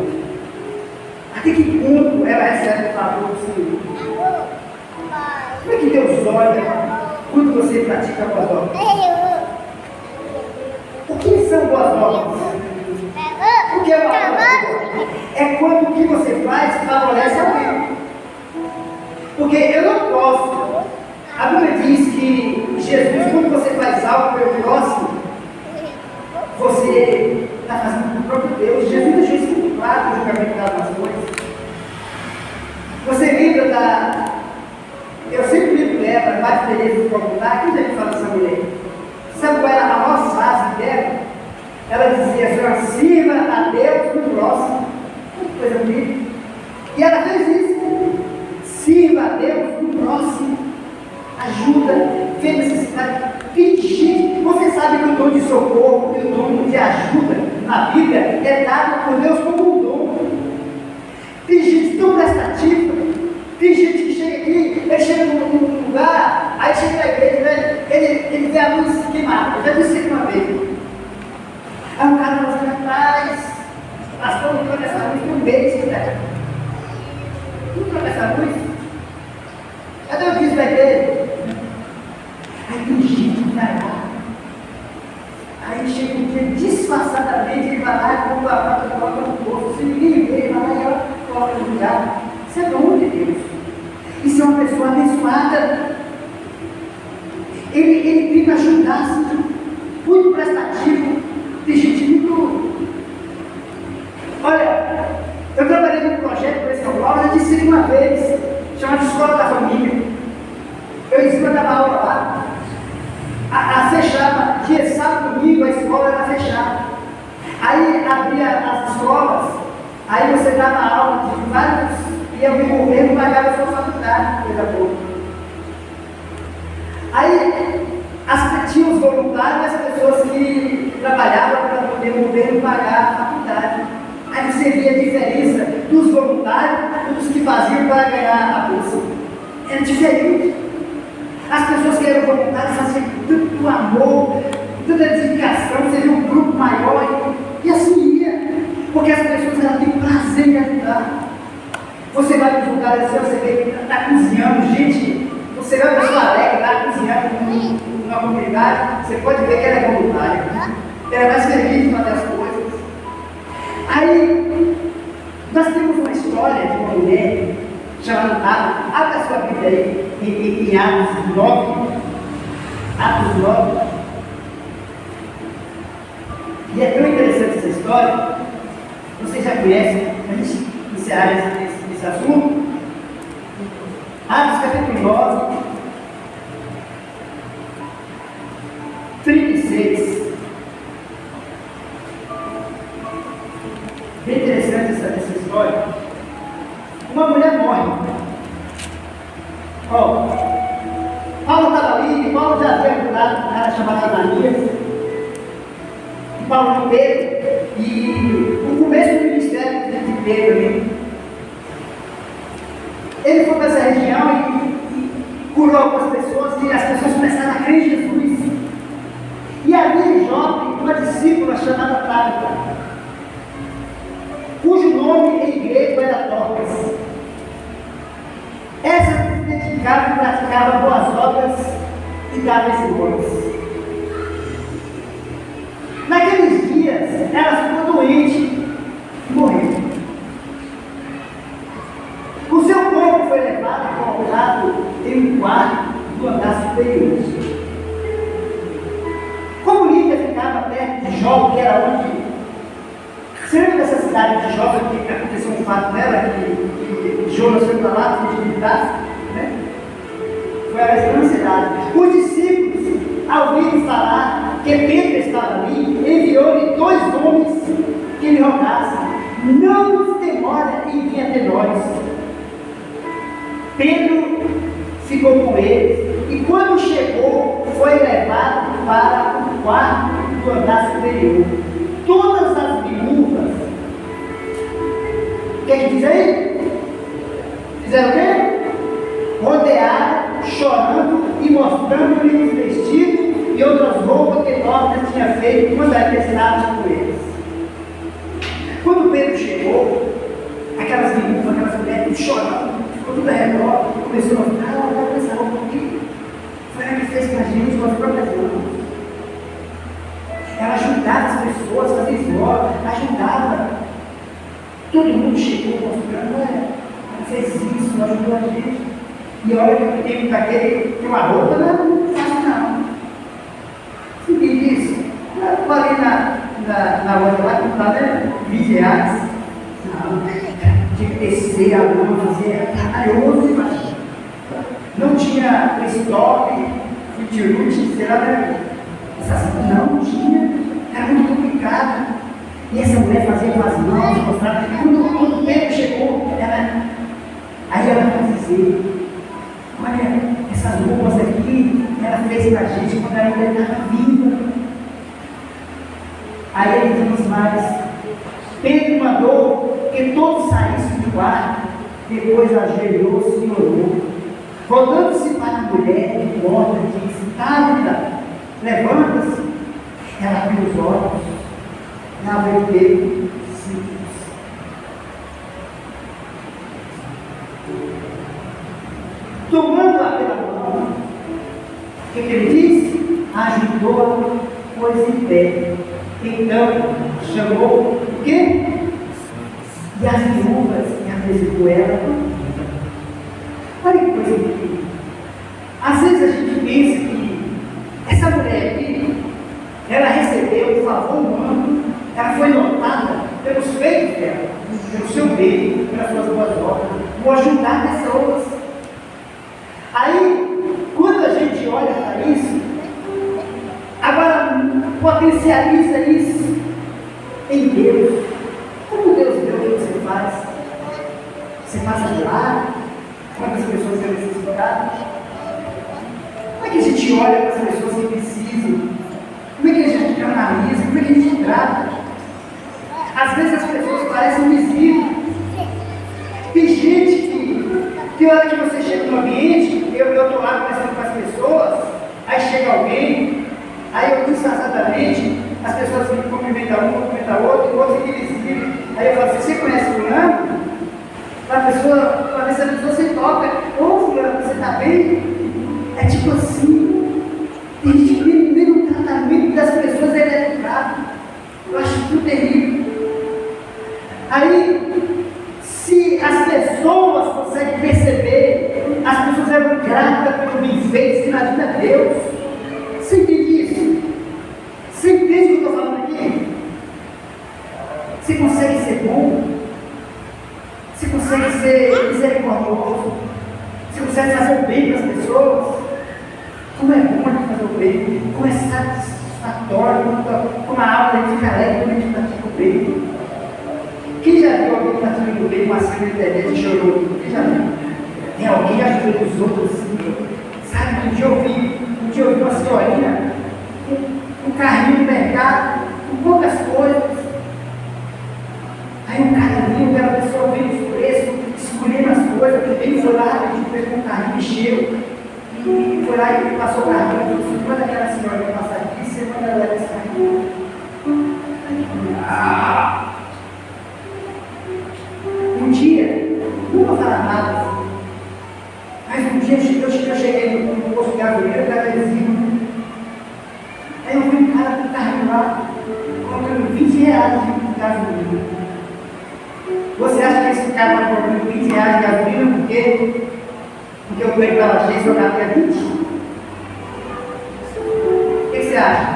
Até que ponto ela recebe o favor do Senhor? Como é que Deus olha quando você pratica boas obras? O que são boas obras? O que é uma obra? É quando o que você faz favorece alguém. Porque eu não posso. A Bíblia diz que Jesus, quando você faz algo pelo próximo, você está fazendo para o próprio Deus. Jesus deixou isso muito claro no julgamento das nações. Você lembra da. Eu sempre lembro dela, Madre Teresa do Calcutá. Quem já me fala dessa mulher? Sabe qual era a maior frase dela? Ela dizia assim: sirva a Deus no próximo. Que coisa bonita. E ela fez isso. Sirva a Deus no próximo. Ajuda, vê necessidade. Tem gente, você sabe que o dom de socorro e o dom de ajuda na Bíblia é dado por Deus como um dom. Tem gente tão prestativa, tem gente que chega aqui, ele chega num lugar, aí chega na igreja, né? ele vê a luz queimada. Eu já disse isso uma vez. Aí um cara fala assim: rapaz, pastor, não troca essa luz por um mês, né? Não troca essa luz? Cadê o dízimo da igreja? Aí tem gente que vai lá. Aí chega um dia, disfarçadamente, ele vai lá e compra a prata e coloca no bolso. Se ninguém vê, ele vai lá e ela coloca no lugar. Isso é dom de Deus. Isso é uma pessoa abençoada. Ele tenta ajudar, assim, muito prestativo. Tem gente muito. Olha, eu trabalhei num projeto para São Paulo, eu disse uma vez, chamado Escola da Família. Eu em cima dava aula lá. Fechava, dia sábado, domingo, a escola era fechada. Aí abria as escolas, aí você dava aula de vários, e o governo pagava a sua faculdade, coisa boa. Aí tinha os voluntários e as pessoas que trabalhavam para poder o governo pagar a faculdade. Aí você via a diferença dos voluntários e dos que faziam para ganhar a bolsa. Era diferente. As pessoas que eram voluntárias faziam tanto amor, tanta dedicação, você viu um grupo maior, e assim ia, porque as pessoas eram têm prazer em ajudar. Você vai para os lugares assim, você vê que está cozinhando, gente, você vai para sua alegre, está cozinhando numa comunidade, você pode ver que ela é voluntária, ela é mais feliz de fazer as coisas. Aí, nós temos uma história de uma mulher chamada Ada. Abre a sua Bíblia aí, em Atos 9. Atos 9. E é tão interessante essa história. Vocês já conhecem, a gente encerrar esse assunto. Atos capítulo 9, 36. Bem interessante essa história. Uma mulher morre. Paulo estava ali, Paulo já havia curado um cara chamado Ananias. E Paulo de Pedro. E o começo do ministério de Pedro ali. Ele foi para essa região e curou algumas pessoas, e as pessoas começaram a crer em Jesus. E ali, jovem, uma discípula chamada Tabita, cujo nome em grego era Dorcas. Essa se dedicava e praticava boas obras e dava esmolas. Naqueles dias, ela ficou doente e morreu. O seu corpo foi levado e colocado em um quarto do andar superior. Como Lídia ficava perto de Jope, que era onde... Você lembra dessa cidade de Jope que aconteceu um fato nela, que Jonas foi para lá, foi militares, né? Foi a mesma cidade. Os discípulos, ao ouvirem falar que Pedro estava ali, enviou-lhe 2 homens que lhe rogassem: não nos demora em vir até nós. Pedro ficou com eles e, quando chegou, foi levado para o quarto do andar superior. Todas as viúvas, o que diz aí? Fizeram o quê? Rodearam, chorando e mostrando-lhe os vestidos e outras roupas que Dorcas tinha feito quando ela estava com eles. Quando Pedro chegou, aquelas viúvas, aquelas mulheres chorando, ficou tudo ao redor, começou a mostrar: olha essa roupa aqui, foi ela que fez para a gente com as próprias mãos. Ela ajudava as pessoas, fazia esmola, ajudava. Todo mundo chegou mostrando: olha, ela fez isso, ajudou a gente. E olha que o tempo daquele tem uma roupa, não é fácil não. Se me diz, eu ali na loja lá, como está, né? R$20. Não, tinha que descer a lama, fazer trabalhoso, imagina. Não tinha estoque, fitirute, sei lá, né? Não tinha, era muito complicado. E essa mulher fazia com as mãos, mostrava. Quando o Pedro chegou, aí ela vai dizer: olha, essas roupas aqui, ela fez para a gente quando ela ainda estava viva. Aí ele diz mais: Pedro mandou que todos saíssem do quarto, depois ajoelhou-se e orou. Voltando-se para a mulher, morta, disse: Tabita, levanta-se. Ela abriu os olhos, na vez dele, simples. Tomando-a pela mão, o que ele disse? Ajudou-a, pôs em pé. Então chamou o quê? E as viúvas, e apresentou ela. Olha que coisa incrível. Às vezes a gente pensa que essa mulher aqui, ela recebeu um favor humano, ela foi notada pelos feitos dela, pelo seu bem, pelas suas boas obras, por ajudar pessoas. Aí, quando a gente olha para isso, agora potencializa isso em Deus. Como Deus vê o que você faz? Você passa de lado? Quantas pessoas têm necessidade? Como é que a gente olha para as pessoas que precisam? Como é que a gente analisa? Como é que a gente trata? Às vezes as pessoas parecem invisíveis. Tem gente que a hora que você chega no ambiente, eu estou lá conversando com as pessoas, chega alguém, aí eu disfarçadamente, as pessoas ficam cumprimentam um, cumprimentam outro, e outro fica invisível. Aí eu falo assim, você conhece fulano? Para ver se a pessoa se toca, ô fulano, você está bem? É tipo assim, tem gente que nem o tratamento das pessoas é educado. Eu acho tudo terrível. Aí, se as pessoas conseguem perceber, as pessoas eram gratas pelo bem feito, se imagina Deus. Você entende isso? Você entende o que eu estou falando aqui? Você consegue ser bom? Você consegue ser misericordioso? Você consegue fazer o bem para as pessoas? Como é bom fazer o bem? Como é satisfatório? Como a alma da gente fica alegre quando a gente pratica o bem? Quem já viu alguém praticando o bem com a cena na internet e chorou? Quem já viu? Tem alguém ajudando os outros assim? Sabe, um dia eu vi uma senhorinha, um carrinho no mercado, com poucas coisas. Aí um cara viu, aquela pessoa veio os preços, escolhendo as coisas, ele foi lá, a gente pegou um carrinho, encheu, e foi lá e passou o carrinho, e falou assim, quando aquela senhora passar aqui, você manda ela esse carrinho. Um dia, não vou falar nada, mas um dia eu cheguei no posto de gasolina, eu estava vizinho, aí eu vi um cara com o carrinho lá, colocando 20 reais de gasolina. Você acha que esse cara está colocando 20 reais de gasolina porque o coelho estava cheio e eu cabia 20? O que você acha?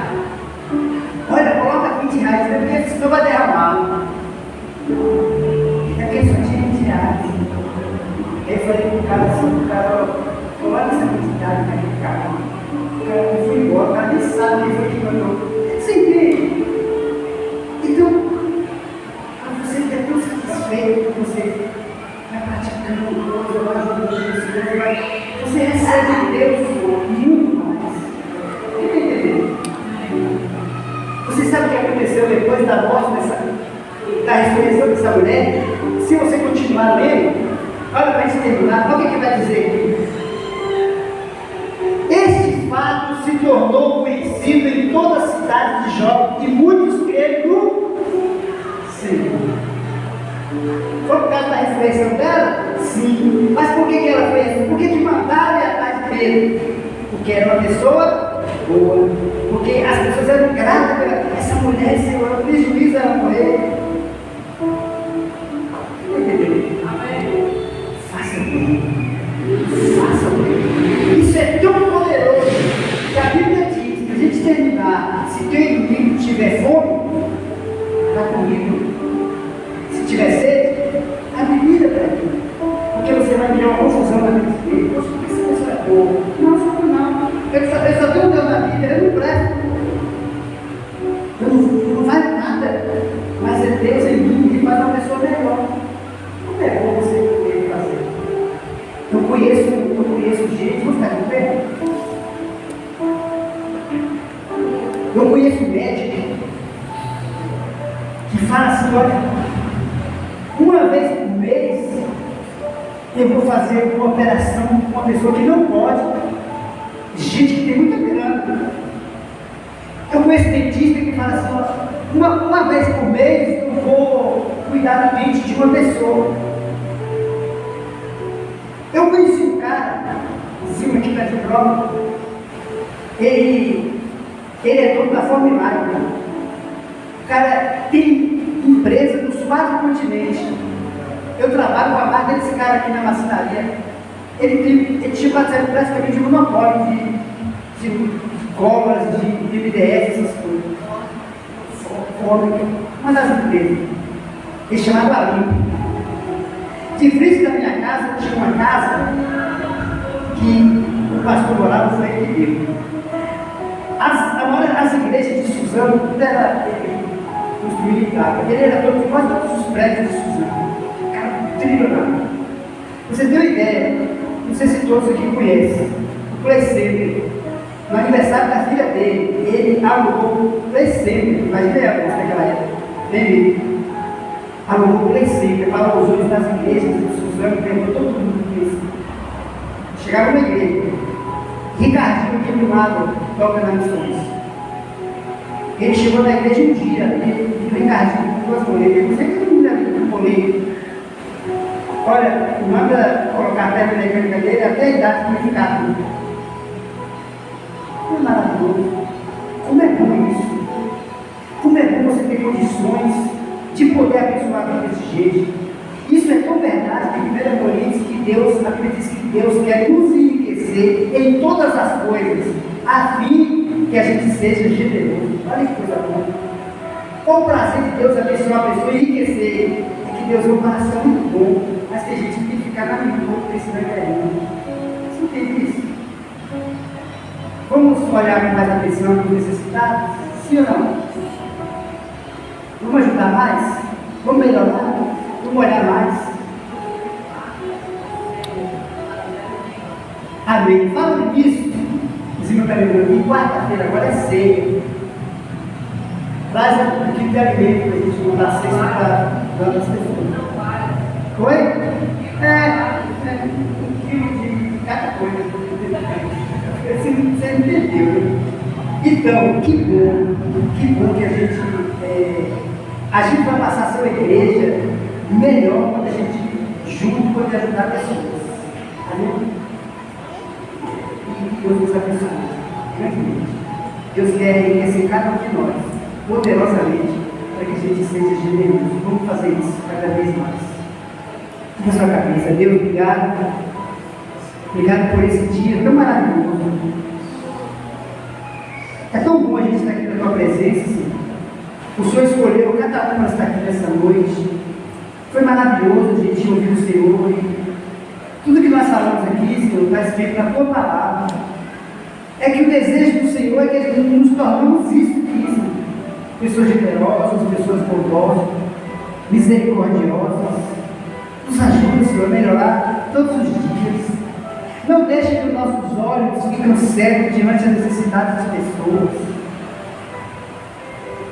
Olha, coloca 20 reais, porque senão vai derramar. É porque só tinha 20 reais. Aí eu falei para o cara assim, coloca essa quantidade naquele carro. O cara não foi embora, o cara nem sabe quem foi que mandou. Você entende? Então, você fica tão satisfeito que você vai praticando coisa, vai ajudando você recebe de Deus muito mais. Entendeu? Você sabe o que aconteceu depois da morte da ressurreição dessa mulher? Se você continuar lendo, olha para gente terminar, olha o que vai dizer aqui. Este fato se tornou conhecido em toda a cidade de Jó, e muitos creram no Senhor. Foi por causa da ressurreição dela? Sim. Mas por que ela foi assim? Porque que mandaram ir atrás de Pedro? Porque era uma pessoa boa. Porque as pessoas eram gratas pela essa mulher, Senhor, o prejuízo ela morrer. Entendeu? Faça bem. Faça bem. Isso é tão poderoso que a Bíblia diz, para a gente terminar, se teu inimigo tiver fome, dá comida. Se tiver sede, dá bebida para ele. Porque você vai criar uma confusão na vida dele. Poxa, por que essa pessoa é boa? Não, só não. Eu só tenho um Deus na vida, eu não presto. Eu não vale nada. Mas é Deus em mim que faz uma pessoa melhor. Como é bom você poder fazer? Eu conheço gente, vou ficar de pé. Eu conheço médico que fala assim, olha, uma vez por mês eu vou fazer uma operação com uma pessoa que não pode, gente que tem muita grana. Eu conheço dentista que fala assim, ó, uma vez por mês eu vou cuidar do dente de uma pessoa. Eu conheci um cara, aqui perto de prova, ele é dono da Formilar. O cara tem empresa nos 4 continentes. Eu trabalho com a marca desse cara aqui na marcenaria. Ele tinha praticamente um monopólio de colas, de MDF, essas coisas. Uma das empresas. Ele chamava Alimpo. De frente da minha casa, tinha uma casa que o pastor morava, foi ele que deu. As igrejas de Suzano, tudo era construído em casa. Ele era dono de quase todos os prédios de Suzano. Cara, trilionário. Você tem uma ideia, não sei se todos aqui conhecem, o Play Center. No aniversário da filha dele, ele alugou o Play Center. Imagina a música naquela época. Ele alugou o Play Center para os olhos das igrejas de Suzano, perguntou todo mundo isso. Chegava na igreja. Ricardinho, aqui do lado, toca nas missões. Ele chegou na igreja um dia, e o Ricardinho com duas mulheres. Ele disse: "Que mulher com político? Olha, manda colocar a pedra mecânica dele até a idade purificar tudo." Não é maravilhoso? Como é bom isso? Como é bom você ter condições de poder abençoar a vida desse jeito? Isso é tão verdade que 1 Coríntios, que Deus, a Bíblia diz que Deus quer nos enriquecer em todas as coisas, a fim que a gente seja generoso. Olha que coisa boa. Qual o prazer de Deus abençoar a pessoa e enriquecer? É que Deus é um coração muito bom, mas que a gente tem que ficar na minha precisando ganhar. Você entende isso? Vamos olhar com mais atenção para os necessitados? Sim ou não? Vamos ajudar mais? Vamos melhorar? Vamos olhar mais? Amém. Falando nisso, o Zinho está lembrando que quarta-feira agora é ceia. Traz um pouquinho de alimento para a gente mandar cesta para as pessoas. Oi? Um quilo de cada coisa. Você entendeu, né? Então, que bom que a gente vai passar a ser uma igreja melhor quando a gente junto pode ajudar pessoas. Amém? E Deus nos abençoe grandemente. Deus quer enriquecer cada um de nós poderosamente para que a gente seja generoso. Vamos fazer isso cada vez mais. Na sua cabeça, Deus, obrigado. Obrigado por esse dia tão maravilhoso. É tão bom a gente estar aqui na tua presença, Senhor. O Senhor escolheu cada um para estar aqui nessa noite. Foi maravilhoso a gente ouvir o Senhor. E tudo que nós falamos aqui, Senhor, está escrito na tua palavra. É que o desejo do Senhor é que nos tornamos isso aqui, Senhor. Pessoas generosas, pessoas bondosas, misericordiosas. Nos ajude, Senhor, a melhorar todos os dias. Não deixe que os nossos olhos fiquem cegos diante das necessidades das pessoas.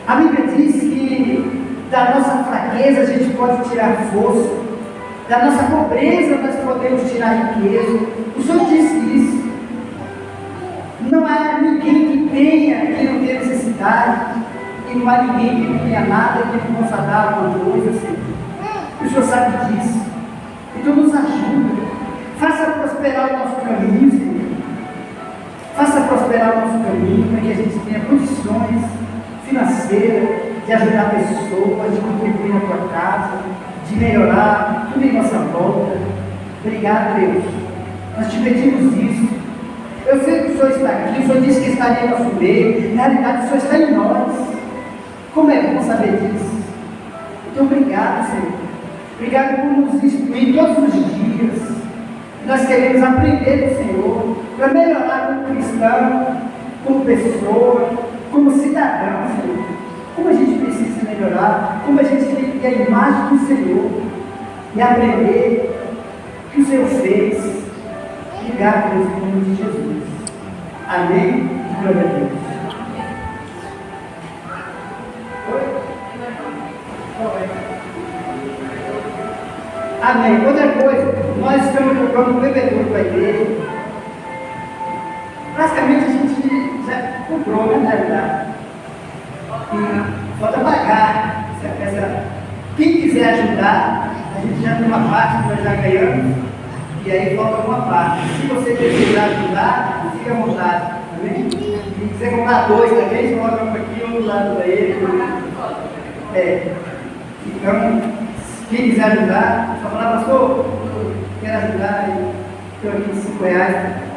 A Bíblia diz que da nossa fraqueza a gente pode tirar força, da nossa pobreza nós podemos tirar riqueza. O Senhor disse isso. Não há ninguém que tenha que não tenha necessidade, e não há ninguém que não tenha nada e que não possa dar alguma coisa, Senhor. O Senhor sabe disso. Então nos ajuda. Faça prosperar o nosso caminho, Senhor. Faça prosperar o nosso caminho para que a gente tenha condições financeiras de ajudar pessoas, de contribuir na tua casa, de melhorar tudo em nossa volta. Obrigado, Deus. Nós te pedimos isso. Eu sei que o Senhor está aqui, o Senhor disse que estaria em nosso meio. Na realidade, o Senhor está em nós. Como é bom saber disso? Então, obrigado, Senhor. Obrigado por nos instruir todos os dias. Nós queremos aprender do Senhor para melhorar como cristão, como pessoa, como cidadão, Senhor. Como a gente precisa melhorar, como a gente tem que ter a imagem do Senhor e aprender o que o Senhor fez. Obrigado, Deus, em nome de Jesus. Amém. Glória a Deus. Amém. Outra coisa, nós estamos comprando um bebedouro para a igreja. Praticamente a gente já comprou, né, na realidade. E falta pagar. Quem quiser ajudar, a gente já tem uma parte que nós já ganhamos, e aí falta uma parte. Se você precisar ajudar, fica à vontade. Amém? Se quiser comprar dois também, você coloca um aqui, um do lado da ele. Então, quem quiser ajudar, só falar, pastor, quero ajudar, estou aqui de R$5.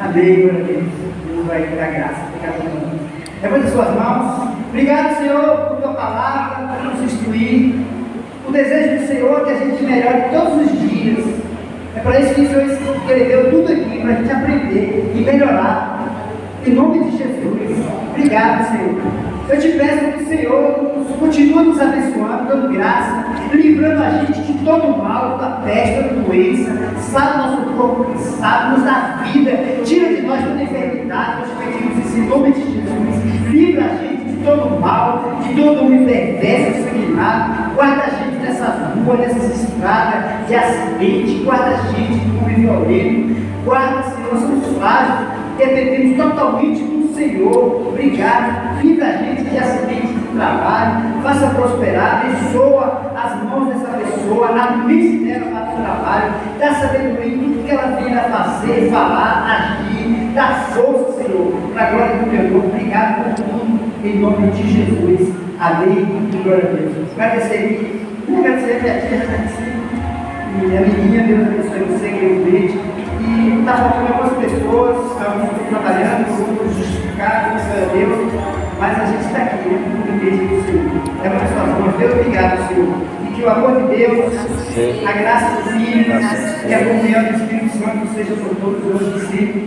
Amém, glória a Deus. Deus vai dar graça. Obrigado, Senhor. Levante as suas mãos. Obrigado, Senhor, por tua palavra, por nos instruir. O desejo do Senhor é que a gente melhore todos os dias. É para isso que o Senhor escreveu tudo aqui, para a gente aprender e melhorar. Em nome de Jesus. Obrigado, Senhor. Eu te peço que o Senhor continue nos abençoando, dando graça, livrando a gente de todo mal, da peste, da doença, sara nosso corpo cansado, nos dá vida, tira de nós toda enfermidade, nós pedimos isso em nome de Jesus. Livra a gente de todo mal, de todo homem perverso, sanguinário, guarda a gente nessas ruas, nessas estradas de acidente, guarda a gente de homem violento, guarda, Senhor, somos frágeis. dependemos totalmente do Senhor. Obrigado. Livra a gente de acidentes de trabalho, faça prosperar, abençoa as mãos dessa pessoa, a mente dela para o trabalho, dá sabedoria em tudo que ela venha a fazer, falar, agir, dá força, Senhor, para a glória do teu nome. Obrigado por tudo, em nome de Jesus. Amém. Glória a Deus. Agradecer a tia, e a menina, Deus abençoe você, que eu vejo. E está faltando algumas pessoas, alguns estão trabalhando, outros justificados, graças a Deus, mas a gente está aqui, né? No beijo do Senhor. Leva as suas mãos, Deus, obrigado, Senhor. E que o amor de Deus, a graça do Filho e a comunhão do Espírito Santo seja por todos hoje e sempre.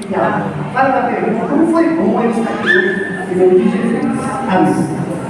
Fala da pergunta, como foi bom eu estar aqui hoje, em nome de Jesus. Amém.